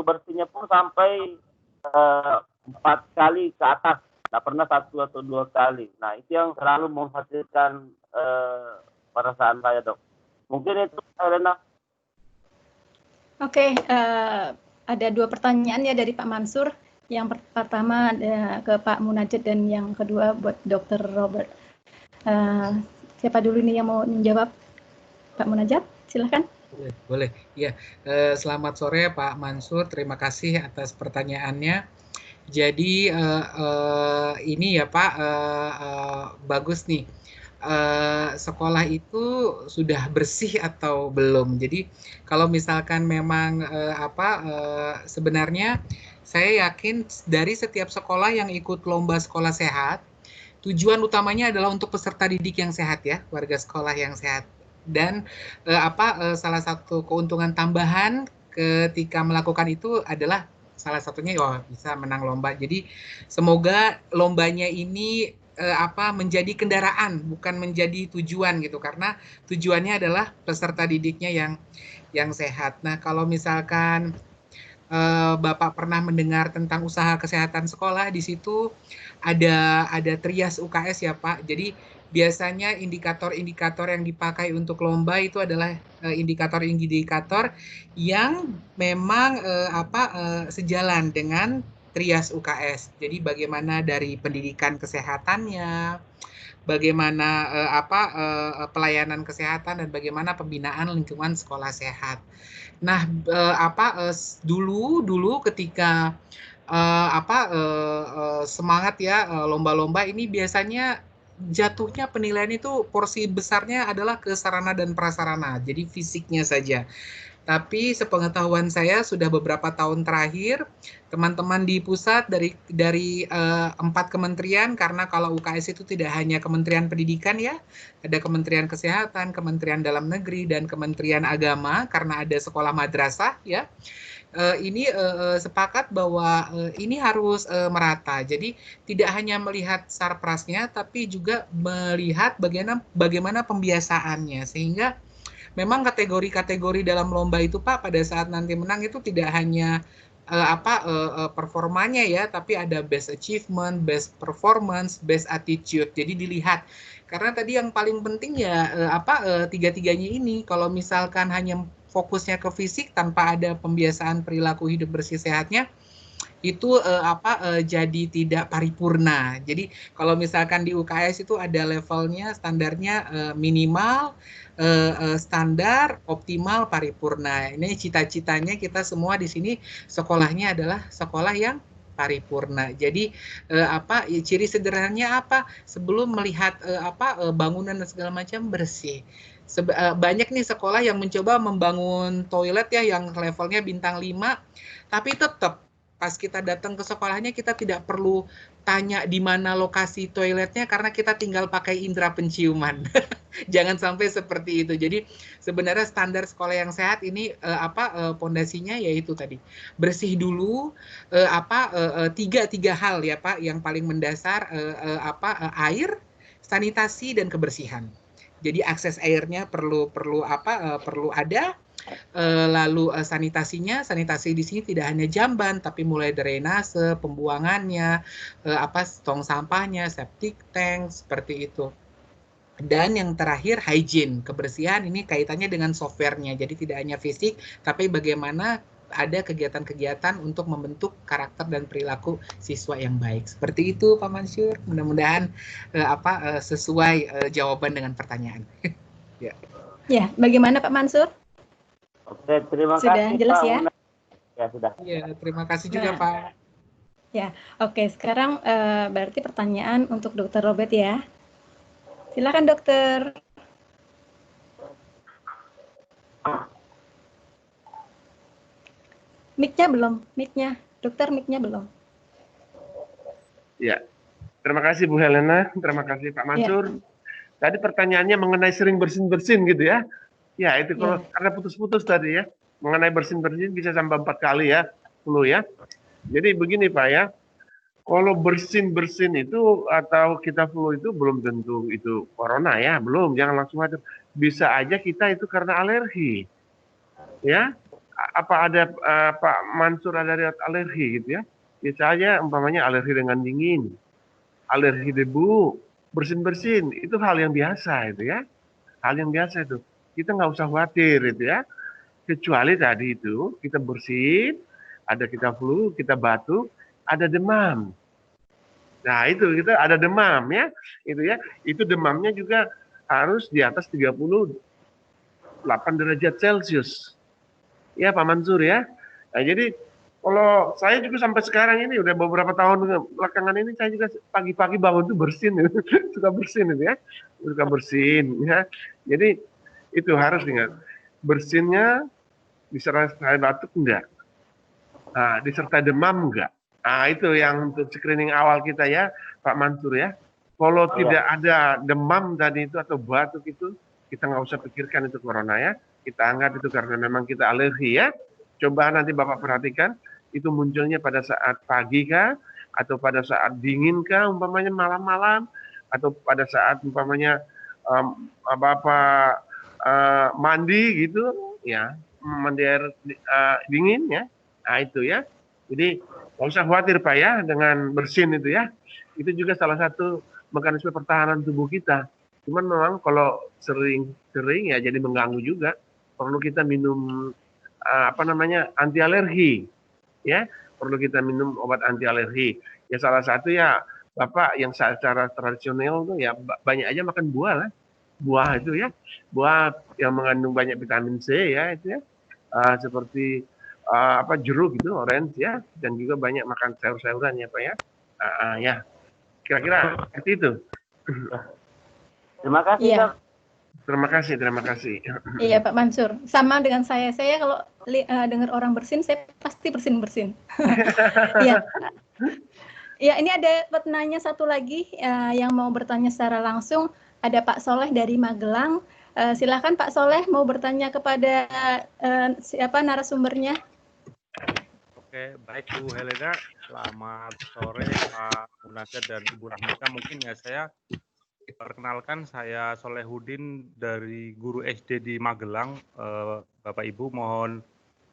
bersinnya pun sampai 4 kali ke atas. Tidak pernah 1 atau 2 kali. Nah, itu yang selalu mengkhawatirkan perasaan saya, Dok. Mungkin itu, Helena. Oke, ada 2 pertanyaan ya dari Pak Mansur. Yang pertama ada ke Pak Munajat dan yang kedua buat Dr. Robert. Siapa dulu nih yang mau menjawab? Pak Munajat, silahkan. Boleh. Ya, selamat sore Pak Mansur. Terima kasih atas pertanyaannya. Jadi ini ya Pak, bagus nih. Sekolah itu sudah bersih atau belum? Jadi kalau misalkan memang sebenarnya saya yakin dari setiap sekolah yang ikut lomba sekolah sehat, tujuan utamanya adalah untuk peserta didik yang sehat ya, warga sekolah yang sehat. Dan salah satu keuntungan tambahan ketika melakukan itu adalah salah satunya bisa menang lomba. Jadi semoga lombanya ini menjadi kendaraan bukan menjadi tujuan gitu, karena tujuannya adalah peserta didiknya yang sehat. Nah, kalau misalkan Bapak pernah mendengar tentang usaha kesehatan sekolah, di situ ada trias UKS ya Pak. Jadi biasanya indikator-indikator yang dipakai untuk lomba itu adalah indikator-indikator yang memang sejalan dengan trias UKS. Jadi bagaimana dari pendidikan kesehatannya, bagaimana pelayanan kesehatan, dan bagaimana pembinaan lingkungan sekolah sehat. Nah, dulu ketika semangat ya lomba-lomba ini, biasanya jatuhnya penilaian itu porsi besarnya adalah ke sarana dan prasarana, jadi fisiknya saja. Tapi sepengetahuan saya sudah beberapa tahun terakhir, teman-teman di pusat dari 4 kementerian, karena kalau UKS itu tidak hanya Kementerian Pendidikan ya, ada Kementerian Kesehatan, Kementerian Dalam Negeri, dan Kementerian Agama, karena ada sekolah madrasah ya. Ini sepakat bahwa ini harus merata. Jadi tidak hanya melihat sarprasnya, tapi juga melihat bagaimana pembiasaannya, sehingga memang kategori-kategori dalam lomba itu Pak, pada saat nanti menang itu tidak hanya performanya ya, tapi ada best achievement, best performance, best attitude. Jadi dilihat, karena tadi yang paling penting ya tiga-tiganya ini. Kalau misalkan hanya fokusnya ke fisik tanpa ada pembiasaan perilaku hidup bersih sehatnya, itu jadi tidak paripurna. Jadi kalau misalkan di UKS itu ada levelnya, standarnya minimal, standar, optimal, paripurna. Ini cita-citanya kita semua di sini sekolahnya adalah sekolah yang paripurna. Jadi ciri sederhananya apa? Sebelum melihat bangunan dan segala macam bersih. Banyak nih sekolah yang mencoba membangun toilet ya yang levelnya bintang 5, tapi tetap pas kita datang ke sekolahnya kita tidak perlu tanya di mana lokasi toiletnya karena kita tinggal pakai indera penciuman. Jangan sampai seperti itu. Jadi sebenarnya standar sekolah yang sehat ini pondasinya yaitu tadi bersih dulu, tiga hal ya Pak yang paling mendasar, air, sanitasi, dan kebersihan. Jadi akses airnya perlu ada. Lalu sanitasi di sini tidak hanya jamban, tapi mulai drainase, pembuangannya, tong sampahnya, septic tank, seperti itu. Dan yang terakhir hygiene, kebersihan ini kaitannya dengan softwarenya. Jadi tidak hanya fisik, tapi bagaimana ada kegiatan-kegiatan untuk membentuk karakter dan perilaku siswa yang baik. Seperti itu Pak Mansur. Mudah-mudahan sesuai jawaban dengan pertanyaan. Ya. Ya, bagaimana Pak Mansur? Oke, terima kasih. Sudah jelas Pak. Ya? Ya, sudah. Ya, terima kasih juga Pak. Ya, oke. Sekarang berarti pertanyaan untuk Dr. Robert ya. Silakan dokter. Mic-nya belum, dokter mic-nya belum. Ya, terima kasih Bu Helena, terima kasih Pak Mansur. Tadi pertanyaannya mengenai sering bersin-bersin gitu ya. Ya itu kalau karena putus-putus tadi ya, mengenai bersin-bersin bisa sampai 4 kali ya, flu ya. Jadi begini Pak ya, kalau bersin-bersin itu atau kita flu itu belum tentu itu corona ya, belum, jangan langsung aja. Bisa aja kita itu karena alergi, ya. Apa ada Pak Mansur ada alergi gitu ya? Bisa aja umpamanya alergi dengan dingin, alergi debu, bersin-bersin, itu hal yang biasa itu ya. Hal yang biasa itu. Kita nggak usah khawatir itu ya. Kecuali tadi itu kita bersin, ada kita flu, kita batuk, ada demam. Nah itu kita ada demam ya, itu ya. Itu demamnya juga harus di atas 38 derajat Celcius. Ya Pak Mansur ya. Nah, jadi kalau saya juga sampai sekarang ini udah beberapa tahun belakangan ini saya juga pagi-pagi bangun tuh bersin, suka bersin itu ya, suka bersin ya. Jadi itu harus ingat bersinnya disertai batuk enggak, nah, disertai demam enggak. Nah itu yang untuk screening awal kita ya Pak Mansur ya. Kalau tidak ada demam tadi itu atau batuk itu kita nggak usah pikirkan itu corona ya. Kita anggap itu karena memang kita alergi ya. Coba nanti Bapak perhatikan, itu munculnya pada saat pagi kah, atau pada saat dingin kah, umpamanya malam-malam, atau pada saat umpamanya Bapak mandi gitu, ya, mandi air dingin ya. Nah itu ya. Jadi nggak usah khawatir Pak ya dengan bersin itu ya. Itu juga salah satu mekanisme pertahanan tubuh kita. Cuman memang kalau sering ya jadi mengganggu juga. Perlu kita minum anti alergi ya, perlu kita minum obat anti alergi ya. Salah satu ya Bapak yang secara tradisional tuh ya banyak aja makan buah lah, buah itu ya, buah yang mengandung banyak vitamin C ya itu ya, seperti jeruk gitu, orange ya, dan juga banyak makan sayur-sayuran ya Pak ya. Ya kira-kira seperti itu. Terima kasih Iya. Dok. Terima kasih. Iya Pak Mansur, sama dengan saya kalau dengar orang bersin, saya pasti bersin. Iya. Ya, ini ada penanya satu lagi yang mau bertanya secara langsung, ada Pak Soleh dari Magelang. Silakan Pak Soleh mau bertanya kepada siapa narasumbernya. Oke, baik Bu Helena, selamat sore Pak Munajat dan Ibu Rahmita. Mungkin ya saya perkenalkan, saya Solehudin dari guru SD di Magelang. Bapak Ibu mohon,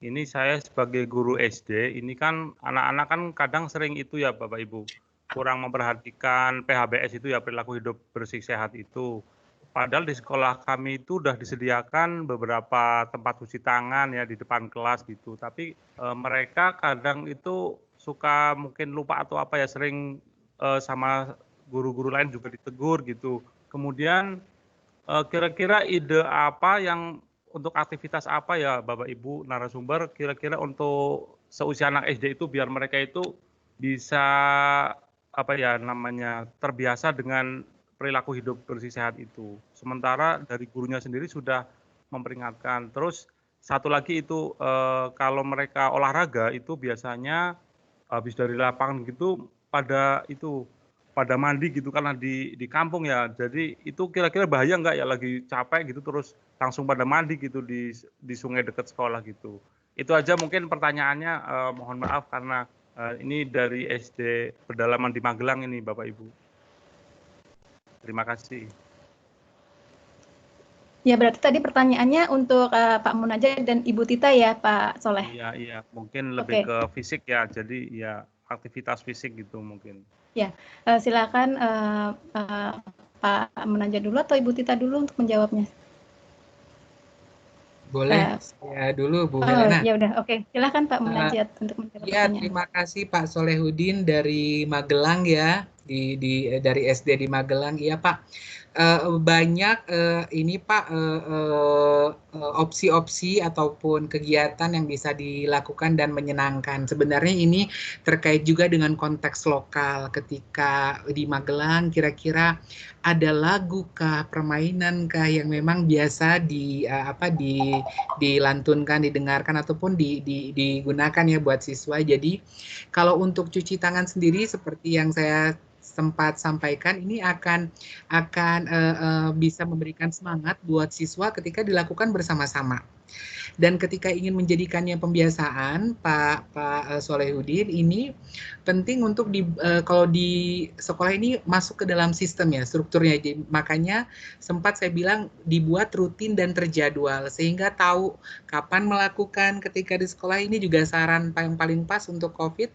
ini saya sebagai guru SD, ini kan anak-anak kan kadang sering itu ya Bapak Ibu, kurang memperhatikan PHBS itu ya, perilaku hidup bersih sehat itu. Padahal di sekolah kami itu sudah disediakan beberapa tempat cuci tangan ya di depan kelas gitu. Tapi mereka kadang itu suka mungkin lupa atau apa ya, sering sama guru-guru lain juga ditegur gitu. Kemudian kira-kira ide apa yang untuk aktivitas apa ya Bapak Ibu narasumber, kira-kira untuk seusia anak SD itu biar mereka itu bisa terbiasa dengan perilaku hidup bersih sehat itu. Sementara dari gurunya sendiri sudah memperingatkan. Terus satu lagi itu kalau mereka olahraga itu biasanya habis dari lapangan gitu pada mandi gitu karena di kampung ya. Jadi itu kira-kira bahaya nggak ya, lagi capek gitu terus langsung pada mandi gitu di sungai dekat sekolah gitu. Itu aja mungkin pertanyaannya, mohon maaf karena ini dari SD Pedalaman di Magelang ini Bapak Ibu. Terima kasih. Ya, berarti tadi pertanyaannya untuk Pak Munajat dan Ibu Tita ya, Pak Soleh? Iya. Mungkin lebih ke fisik ya, jadi ya aktivitas fisik gitu mungkin. Ya, silakan Pak Munajat dulu atau Ibu Tita dulu untuk menjawabnya. Boleh, saya dulu Bu Helena. Ya udah, oke. Silakan Pak Munajat untuk menjawab pertanyaan. Terima kasih Pak Solehudin dari Magelang ya, dari SD di Magelang. Iya Pak, banyak ini Pak opsi-opsi ataupun kegiatan yang bisa dilakukan dan menyenangkan. Sebenarnya ini terkait juga dengan konteks lokal. Ketika di Magelang kira-kira ada lagu kah, permainan kah yang memang biasa dilantunkan, didengarkan ataupun digunakan ya buat siswa. Jadi kalau untuk cuci tangan sendiri seperti yang saya sempat sampaikan, ini akan bisa memberikan semangat buat siswa ketika dilakukan bersama-sama. Dan ketika ingin menjadikannya pembiasaan, Pak Solehudin, ini penting untuk kalau di sekolah ini masuk ke dalam sistem ya, strukturnya. Jadi, makanya sempat saya bilang dibuat rutin dan terjadwal, sehingga tahu kapan melakukan ketika di sekolah. Ini juga saran yang paling pas untuk COVID.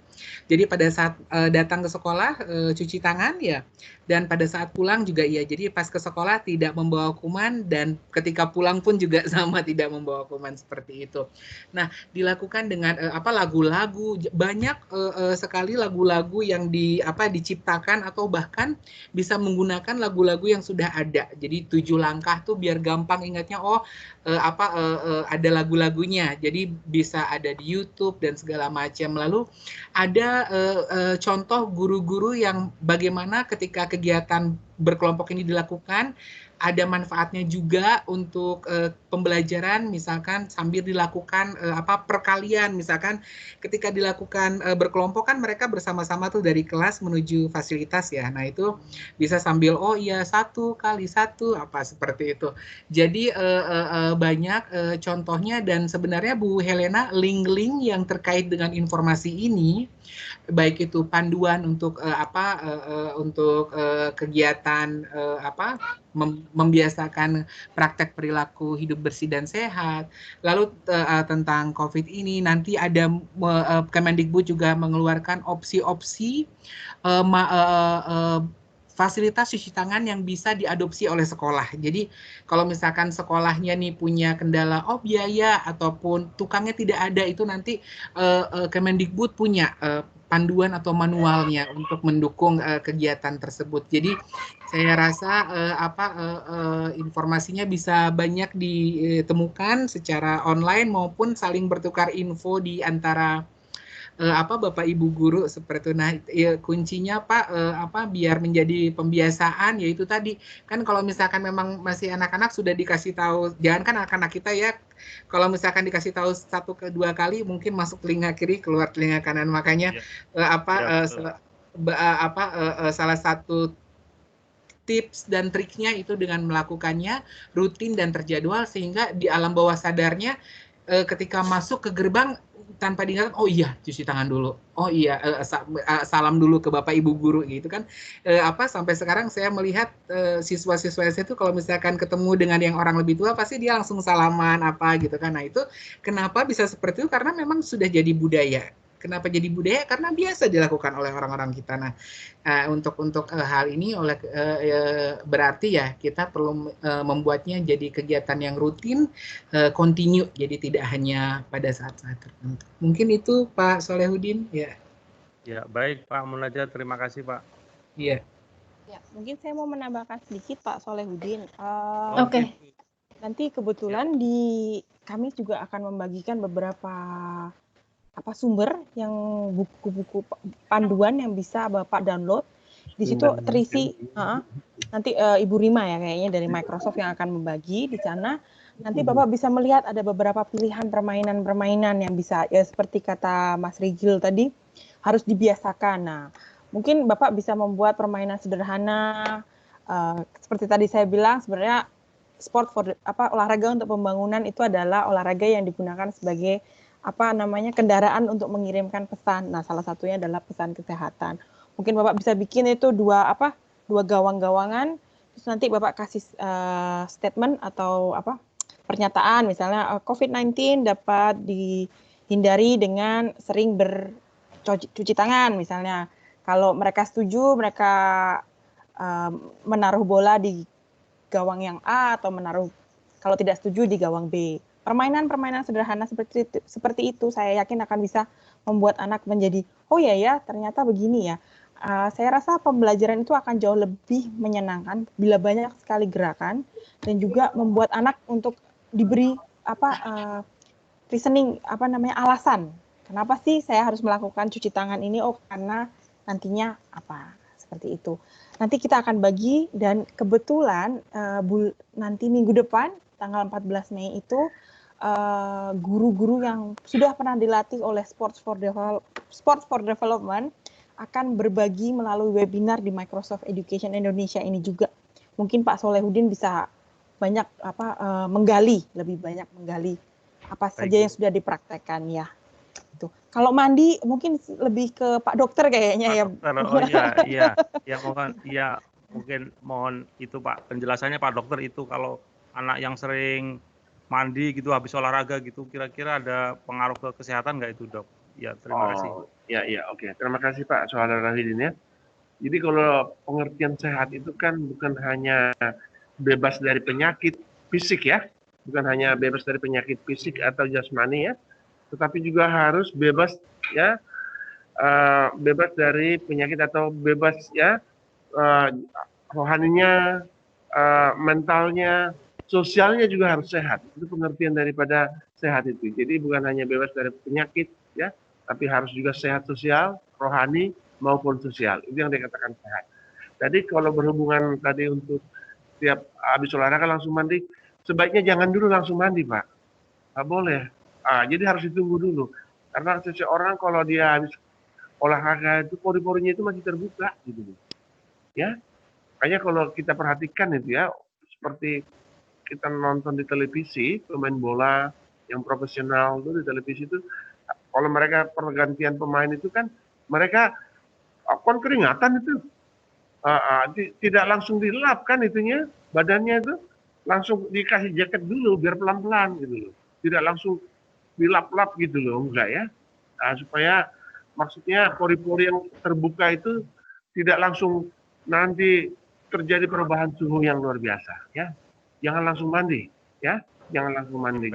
Jadi pada saat datang ke sekolah, cuci tangan ya, dan pada saat pulang juga iya. Jadi pas ke sekolah tidak membawa kuman, dan ketika pulang pun juga sama, tidak membawa kuman, seperti itu. Nah, dilakukan dengan lagu-lagu, banyak sekali lagu-lagu yang diciptakan atau bahkan bisa menggunakan lagu-lagu yang sudah ada. Jadi 7 langkah tuh biar gampang ingatnya, ada lagu-lagunya. Jadi bisa ada di YouTube dan segala macam. Lalu ada contoh guru-guru yang bagaimana ketika kegiatan berkelompok ini dilakukan, ada manfaatnya juga untuk pembelajaran, misalkan sambil dilakukan perkalian, misalkan ketika dilakukan berkelompok kan mereka bersama-sama tuh dari kelas menuju fasilitas ya. Nah itu bisa sambil 1 kali 1 seperti itu. Jadi banyak contohnya, dan sebenarnya Bu Helena, link-link yang terkait dengan informasi ini, baik itu panduan untuk kegiatan membiasakan praktek perilaku hidup bersih dan sehat. Lalu tentang COVID ini nanti ada Kemendikbud juga mengeluarkan opsi-opsi fasilitas cuci tangan yang bisa diadopsi oleh sekolah. Jadi kalau misalkan sekolahnya nih punya kendala biaya ataupun tukangnya tidak ada, itu nanti Kemendikbud punya panduan atau manualnya untuk mendukung kegiatan tersebut. Jadi saya rasa informasinya bisa banyak ditemukan secara online maupun saling bertukar info di antara Bapak Ibu guru seperti itu. Nah, ya, kuncinya Pak biar menjadi pembiasaan, yaitu tadi kan kalau misalkan memang masih anak-anak sudah dikasih tahu, jangan kan anak-anak kita ya, kalau misalkan dikasih tahu 1 ke 2 kali mungkin masuk telinga kiri keluar telinga kanan. Makanya salah satu tips dan triknya itu dengan melakukannya rutin dan terjadwal, sehingga di alam bawah sadarnya ketika masuk ke gerbang tanpa diingatkan, cuci tangan dulu, salam dulu ke Bapak Ibu guru gitu kan. Sampai sekarang saya melihat siswa-siswa saya itu kalau misalkan ketemu dengan yang orang lebih tua pasti dia langsung salaman gitu kan. Nah itu kenapa bisa seperti itu, karena memang sudah jadi budaya. Kenapa jadi budaya? Karena biasa dilakukan oleh orang-orang kita. Nah, untuk hal ini berarti ya kita perlu membuatnya jadi kegiatan yang rutin, continue, jadi tidak hanya pada saat-saat tertentu. Mungkin itu Pak Solehudin ya. Ya, baik Pak Munajat, terima kasih Pak. Iya. Ya, mungkin saya mau menambahkan sedikit Pak Solehudin. Oke. Nanti kebetulan kami juga akan membagikan beberapa sumber yang buku-buku panduan yang bisa Bapak download. Di situ terisi nanti Ibu Rima ya kayaknya dari Microsoft yang akan membagi di sana. Nanti Bapak bisa melihat ada beberapa pilihan permainan-permainan yang bisa ya seperti kata Mas Rigil tadi harus dibiasakan. Nah, mungkin Bapak bisa membuat permainan sederhana seperti tadi saya bilang, sebenarnya olahraga untuk pembangunan itu adalah olahraga yang digunakan sebagai kendaraan untuk mengirimkan pesan. Nah, salah satunya adalah pesan kesehatan. Mungkin Bapak bisa bikin itu dua gawang-gawangan, terus nanti Bapak kasih statement atau pernyataan, misalnya COVID-19 dapat dihindari dengan sering bercuci tangan, misalnya. Kalau mereka setuju, mereka menaruh bola di gawang yang A, atau kalau tidak setuju di gawang B. Permainan-permainan sederhana seperti itu saya yakin akan bisa membuat anak menjadi, ternyata begini ya. saya rasa pembelajaran itu akan jauh lebih menyenangkan bila banyak sekali gerakan dan juga membuat anak untuk diberi reasoning, alasan. Kenapa sih saya harus melakukan cuci tangan ini? Oh, karena nantinya apa? Seperti itu. Nanti kita akan bagi, dan kebetulan nanti minggu depan tanggal 14 Mei itu guru-guru yang sudah pernah dilatih oleh Sports for Development akan berbagi melalui webinar di Microsoft Education Indonesia ini juga. Mungkin Pak Solehudin bisa banyak lebih banyak menggali apa saja yang sudah dipraktekkan ya. Itu. Kalau mandi mungkin lebih ke Pak Dokter kayaknya ya. Oh iya, mungkin mohon itu Pak penjelasannya Pak Dokter itu kalau anak yang sering mandi gitu habis olahraga gitu kira-kira ada pengaruh ke kesehatan nggak itu Dok? Ya, terima kasih. Ya, oke. Terima kasih Pak Saudara Rahidin ya. Jadi kalau pengertian sehat itu kan bukan hanya bebas dari penyakit fisik ya, bukan hanya bebas dari penyakit fisik atau jasmani ya, tetapi juga harus bebas ya, bebas dari penyakit atau bebas ya, rohaninya, mentalnya, sosialnya juga harus sehat. Itu pengertian daripada sehat itu. Jadi bukan hanya bebas dari penyakit ya, tapi harus juga sehat sosial, rohani maupun sosial. Itu yang dikatakan sehat. Jadi kalau berhubungan tadi untuk tiap habis olahraga langsung mandi, sebaiknya jangan dulu langsung mandi, Pak. Nggak boleh. Jadi harus ditunggu dulu. Karena seseorang kalau dia habis olahraga itu pori-porinya itu masih terbuka gitu. Ya. Makanya kalau kita perhatikan itu ya, seperti kita nonton di televisi, pemain bola yang profesional itu di televisi itu, kalau mereka pergantian pemain itu kan mereka kon keringatan itu, tidak langsung dilap kan itunya, badannya itu langsung dikasih jaket dulu biar pelan-pelan gitu loh, tidak langsung dilap-lap gitu loh, enggak ya, supaya maksudnya pori-pori yang terbuka itu tidak langsung nanti terjadi perubahan suhu yang luar biasa ya. Jangan langsung mandi ya, jangan langsung mandi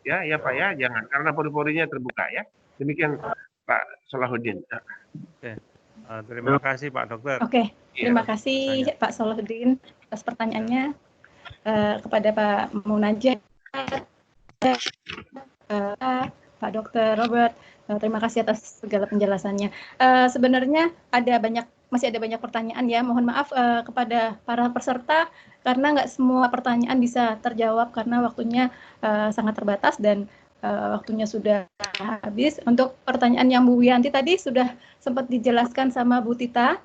ya Pak ya, jangan, karena pori-porinya terbuka ya. Demikian Pak Salahuddin. Oke. Terima kasih Pak Dokter. Oke, terima kasih Pak Salahuddin atas pertanyaannya. Kepada Pak Munajat, Pak Dokter Robert, terima kasih atas segala penjelasannya. Sebenarnya masih ada banyak pertanyaan ya. Mohon maaf kepada para peserta karena nggak semua pertanyaan bisa terjawab karena waktunya sangat terbatas dan waktunya sudah habis. Untuk pertanyaan yang Bu Wiyanti tadi sudah sempat dijelaskan sama Bu Tita.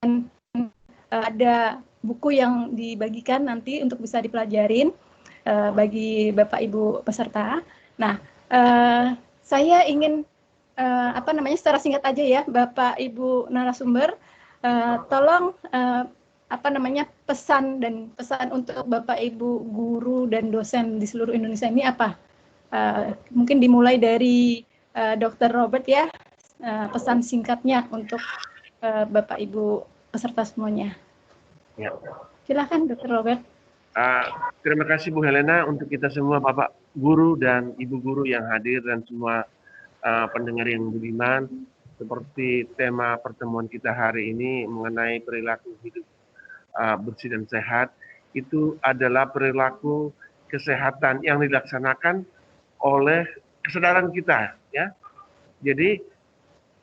Dan ada buku yang dibagikan nanti untuk bisa dipelajarin bagi Bapak Ibu peserta. Nah, saya ingin secara singkat aja ya, Bapak Ibu narasumber, tolong pesan untuk Bapak Ibu guru dan dosen di seluruh Indonesia ini apa? Mungkin dimulai dari Dr. Robert ya, pesan singkatnya untuk Bapak Ibu peserta semuanya. Ya. Silakan Dr. Robert. Terima kasih Bu Helena untuk kita semua Bapak guru dan Ibu guru yang hadir dan semua pendengar yang budiman. Seperti tema pertemuan kita hari ini mengenai perilaku hidup bersih dan sehat, itu adalah perilaku kesehatan yang dilaksanakan oleh kesadaran kita ya. Jadi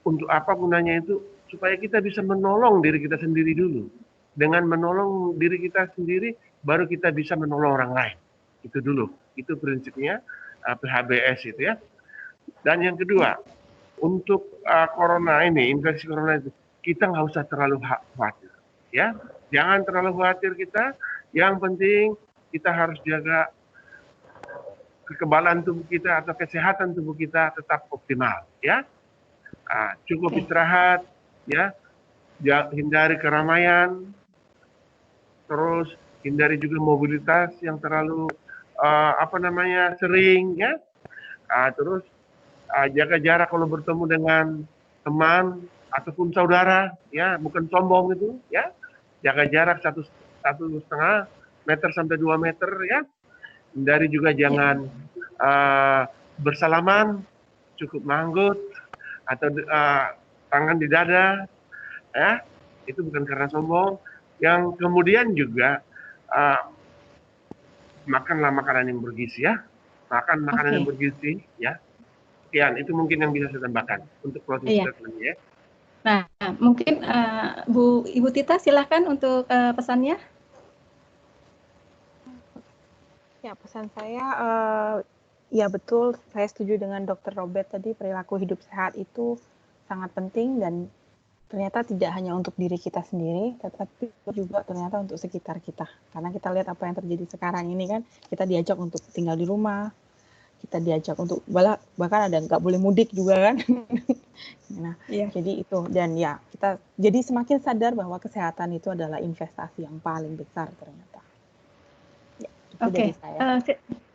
untuk apa gunanya itu? Supaya kita bisa menolong diri kita sendiri dulu. Dengan menolong diri kita sendiri baru kita bisa menolong orang lain. Itu dulu. Itu prinsipnya PHBS itu ya. Dan yang kedua, untuk corona ini, infeksi corona itu, kita nggak usah terlalu khawatir ya. Jangan terlalu khawatir kita. Yang penting kita harus jaga kekebalan tubuh kita atau kesehatan tubuh kita tetap optimal ya. Cukup istirahat ya, hindari keramaian, terus hindari juga mobilitas yang terlalu sering ya. Terus jaga jarak kalau bertemu dengan teman ataupun saudara ya, bukan sombong itu ya. Jaga jarak 1,5 meter sampai 2 meter ya. Hindari juga jangan bersalaman, cukup manggut atau tangan di dada, ya, itu bukan karena sombong. Yang kemudian juga makanlah makanan yang bergizi ya, makan makanan yang bergizi ya. Sekian, itu mungkin yang bisa saya tambahkan untuk closing statement ya. Nah, mungkin Ibu Tita silahkan untuk pesannya. Ya, pesan saya, ya betul, saya setuju dengan Dr. Robert tadi, perilaku hidup sehat itu sangat penting dan ternyata tidak hanya untuk diri kita sendiri, tetapi juga ternyata untuk sekitar kita. Karena kita lihat apa yang terjadi sekarang ini kan, kita diajak untuk tinggal di rumah, kita diajak untuk bahkan ada nggak boleh mudik juga kan. Nah, jadi itu, dan ya kita jadi semakin sadar bahwa kesehatan itu adalah investasi yang paling besar ternyata. Ya, itu dari saya.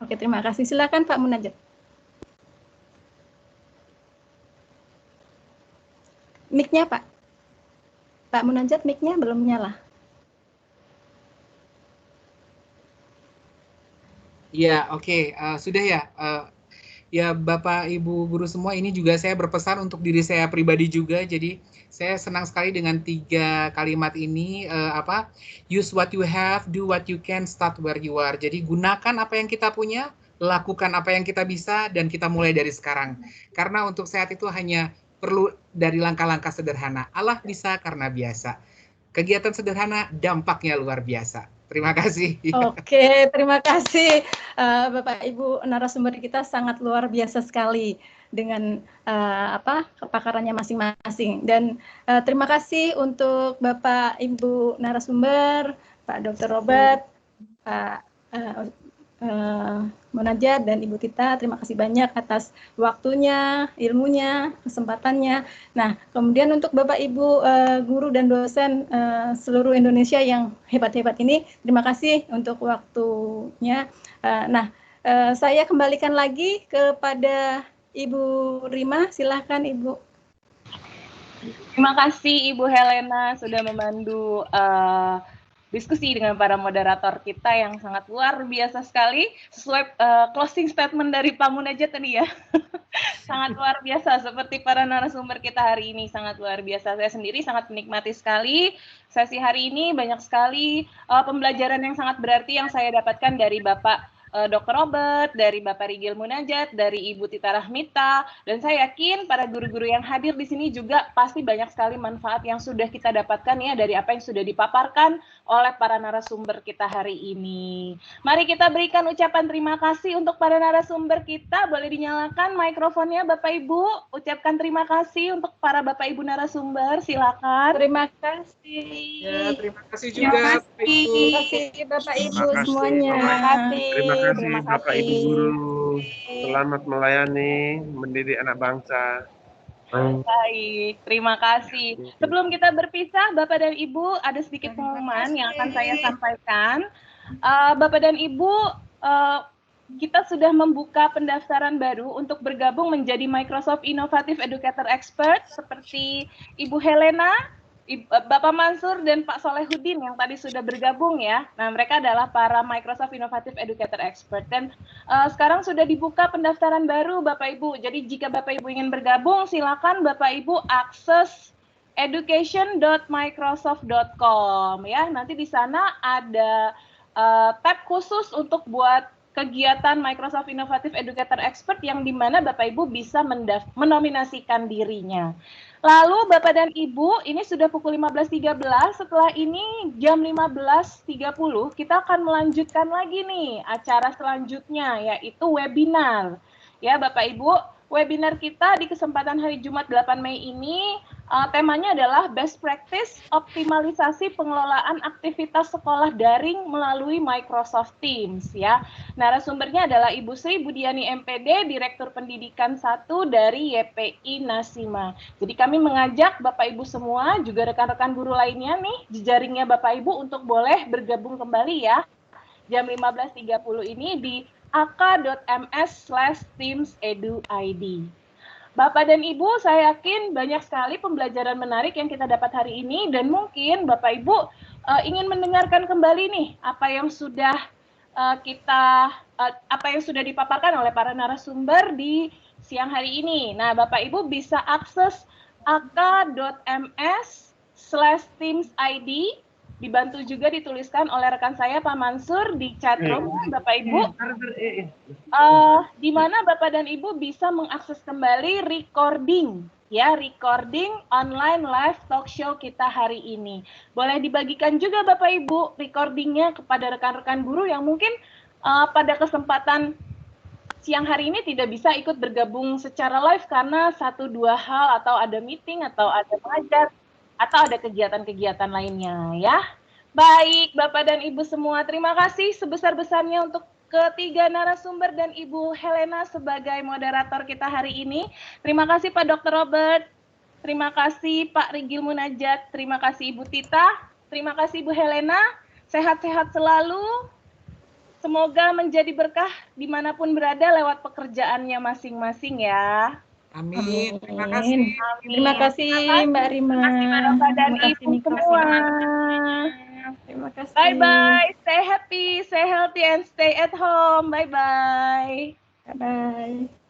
Oke, terima kasih. Silakan Pak Munajat. Mic-nya Pak. Pak Munajat, mic-nya belum nyala. Ya, oke. Sudah ya. Ya, Bapak, Ibu, guru semua, ini juga saya berpesan untuk diri saya pribadi juga. Jadi, saya senang sekali dengan 3 kalimat ini. Use what you have, do what you can, start where you are. Jadi, gunakan apa yang kita punya, lakukan apa yang kita bisa, dan kita mulai dari sekarang. Karena untuk sehat itu hanya perlu dari langkah-langkah sederhana. Allah bisa karena biasa. Kegiatan sederhana, dampaknya luar biasa. Terima kasih. Oke, terima kasih Bapak Ibu narasumber kita, sangat luar biasa sekali dengan kepakarannya masing-masing. Dan terima kasih untuk Bapak Ibu narasumber, Pak Dr. Robert, Pak Munajat dan Ibu Tita, terima kasih banyak atas waktunya, ilmunya, kesempatannya. Nah, kemudian untuk Bapak Ibu guru dan dosen seluruh Indonesia yang hebat-hebat ini, terima kasih untuk waktunya. Saya kembalikan lagi kepada Ibu Rima, silahkan Ibu. Terima kasih Ibu Helena sudah memandu diskusi dengan para moderator kita yang sangat luar biasa sekali, sesuai closing statement dari Pak Munajat tadi ya. Sangat luar biasa, seperti para narasumber kita hari ini, sangat luar biasa. Saya sendiri sangat menikmati sekali sesi hari ini, banyak sekali pembelajaran yang sangat berarti yang saya dapatkan dari Bapak Dr. Robert, dari Bapak Rigel Munajat, dari Ibu Tita Rahmita, dan saya yakin para guru-guru yang hadir di sini juga pasti banyak sekali manfaat yang sudah kita dapatkan ya dari apa yang sudah dipaparkan oleh para narasumber kita hari ini. Mari kita berikan ucapan terima kasih untuk para narasumber kita. Boleh dinyalakan mikrofonnya Bapak Ibu. Ucapkan terima kasih untuk para Bapak Ibu narasumber. Silakan. Terima kasih. Ya, terima kasih juga Bapak Ibu. Terima kasih Bapak Ibu semuanya. Terima kasih Bapak Ibu guru. Selamat melayani, mendidik anak bangsa. Baik, terima kasih. Sebelum kita berpisah, Bapak dan Ibu, ada sedikit pengumuman yang akan saya sampaikan. Bapak dan Ibu, kita sudah membuka pendaftaran baru untuk bergabung menjadi Microsoft Innovative Educator Expert seperti Ibu Helena, Bapak Mansur dan Pak Solehudin yang tadi sudah bergabung ya. Nah, mereka adalah para Microsoft Innovative Educator Expert. Dan sekarang sudah dibuka pendaftaran baru Bapak Ibu. Jadi jika Bapak Ibu ingin bergabung, silakan Bapak Ibu akses education.microsoft.com ya. Nanti di sana ada tab khusus untuk buat kegiatan Microsoft Innovative Educator Expert yang dimana Bapak Ibu bisa menominasikan dirinya. Lalu Bapak dan Ibu, ini sudah pukul 15.13, setelah ini jam 15.30 kita akan melanjutkan lagi nih acara selanjutnya yaitu webinar. Ya Bapak Ibu, webinar kita di kesempatan hari Jumat 8 Mei ini temanya adalah Best Practice Optimalisasi Pengelolaan Aktivitas Sekolah Daring melalui Microsoft Teams ya. Narasumbernya adalah Ibu Sri Budiani MPD, Direktur Pendidikan 1 dari YPI Nasima. Jadi kami mengajak Bapak Ibu semua, juga rekan-rekan guru lainnya nih, jejaringnya Bapak Ibu untuk boleh bergabung kembali ya. Jam 15.30 ini di ak.ms/teams.edu.id. Bapak dan Ibu, saya yakin banyak sekali pembelajaran menarik yang kita dapat hari ini dan mungkin Bapak Ibu ingin mendengarkan kembali nih apa yang sudah dipaparkan oleh para narasumber di siang hari ini. Nah, Bapak Ibu bisa akses ak.ms/teamsid. Dibantu juga dituliskan oleh rekan saya Pak Mansur di chatroom, Bapak Ibu. Di mana Bapak dan Ibu bisa mengakses kembali recording online live talk show kita hari ini. Boleh dibagikan juga Bapak Ibu recordingnya kepada rekan-rekan guru yang mungkin pada kesempatan siang hari ini tidak bisa ikut bergabung secara live karena 1-2 hal atau ada meeting atau ada mengajar atau ada kegiatan-kegiatan lainnya ya. Baik, Bapak dan Ibu semua, terima kasih sebesar-besarnya untuk ketiga narasumber dan Ibu Helena sebagai moderator kita hari ini. Terima kasih Pak Dr. Robert, terima kasih Pak Rigil Munajat, terima kasih Ibu Tita, terima kasih Ibu Helena, sehat-sehat selalu. Semoga menjadi berkah dimanapun berada lewat pekerjaannya masing-masing ya. Amin. Terima kasih. Amin. Terima kasih Mbak Rima. Terima kasih Bapak dan Ibu semua. Terima kasih. Bye-bye. Stay happy, stay healthy, and stay at home. Bye-bye. Bye-bye.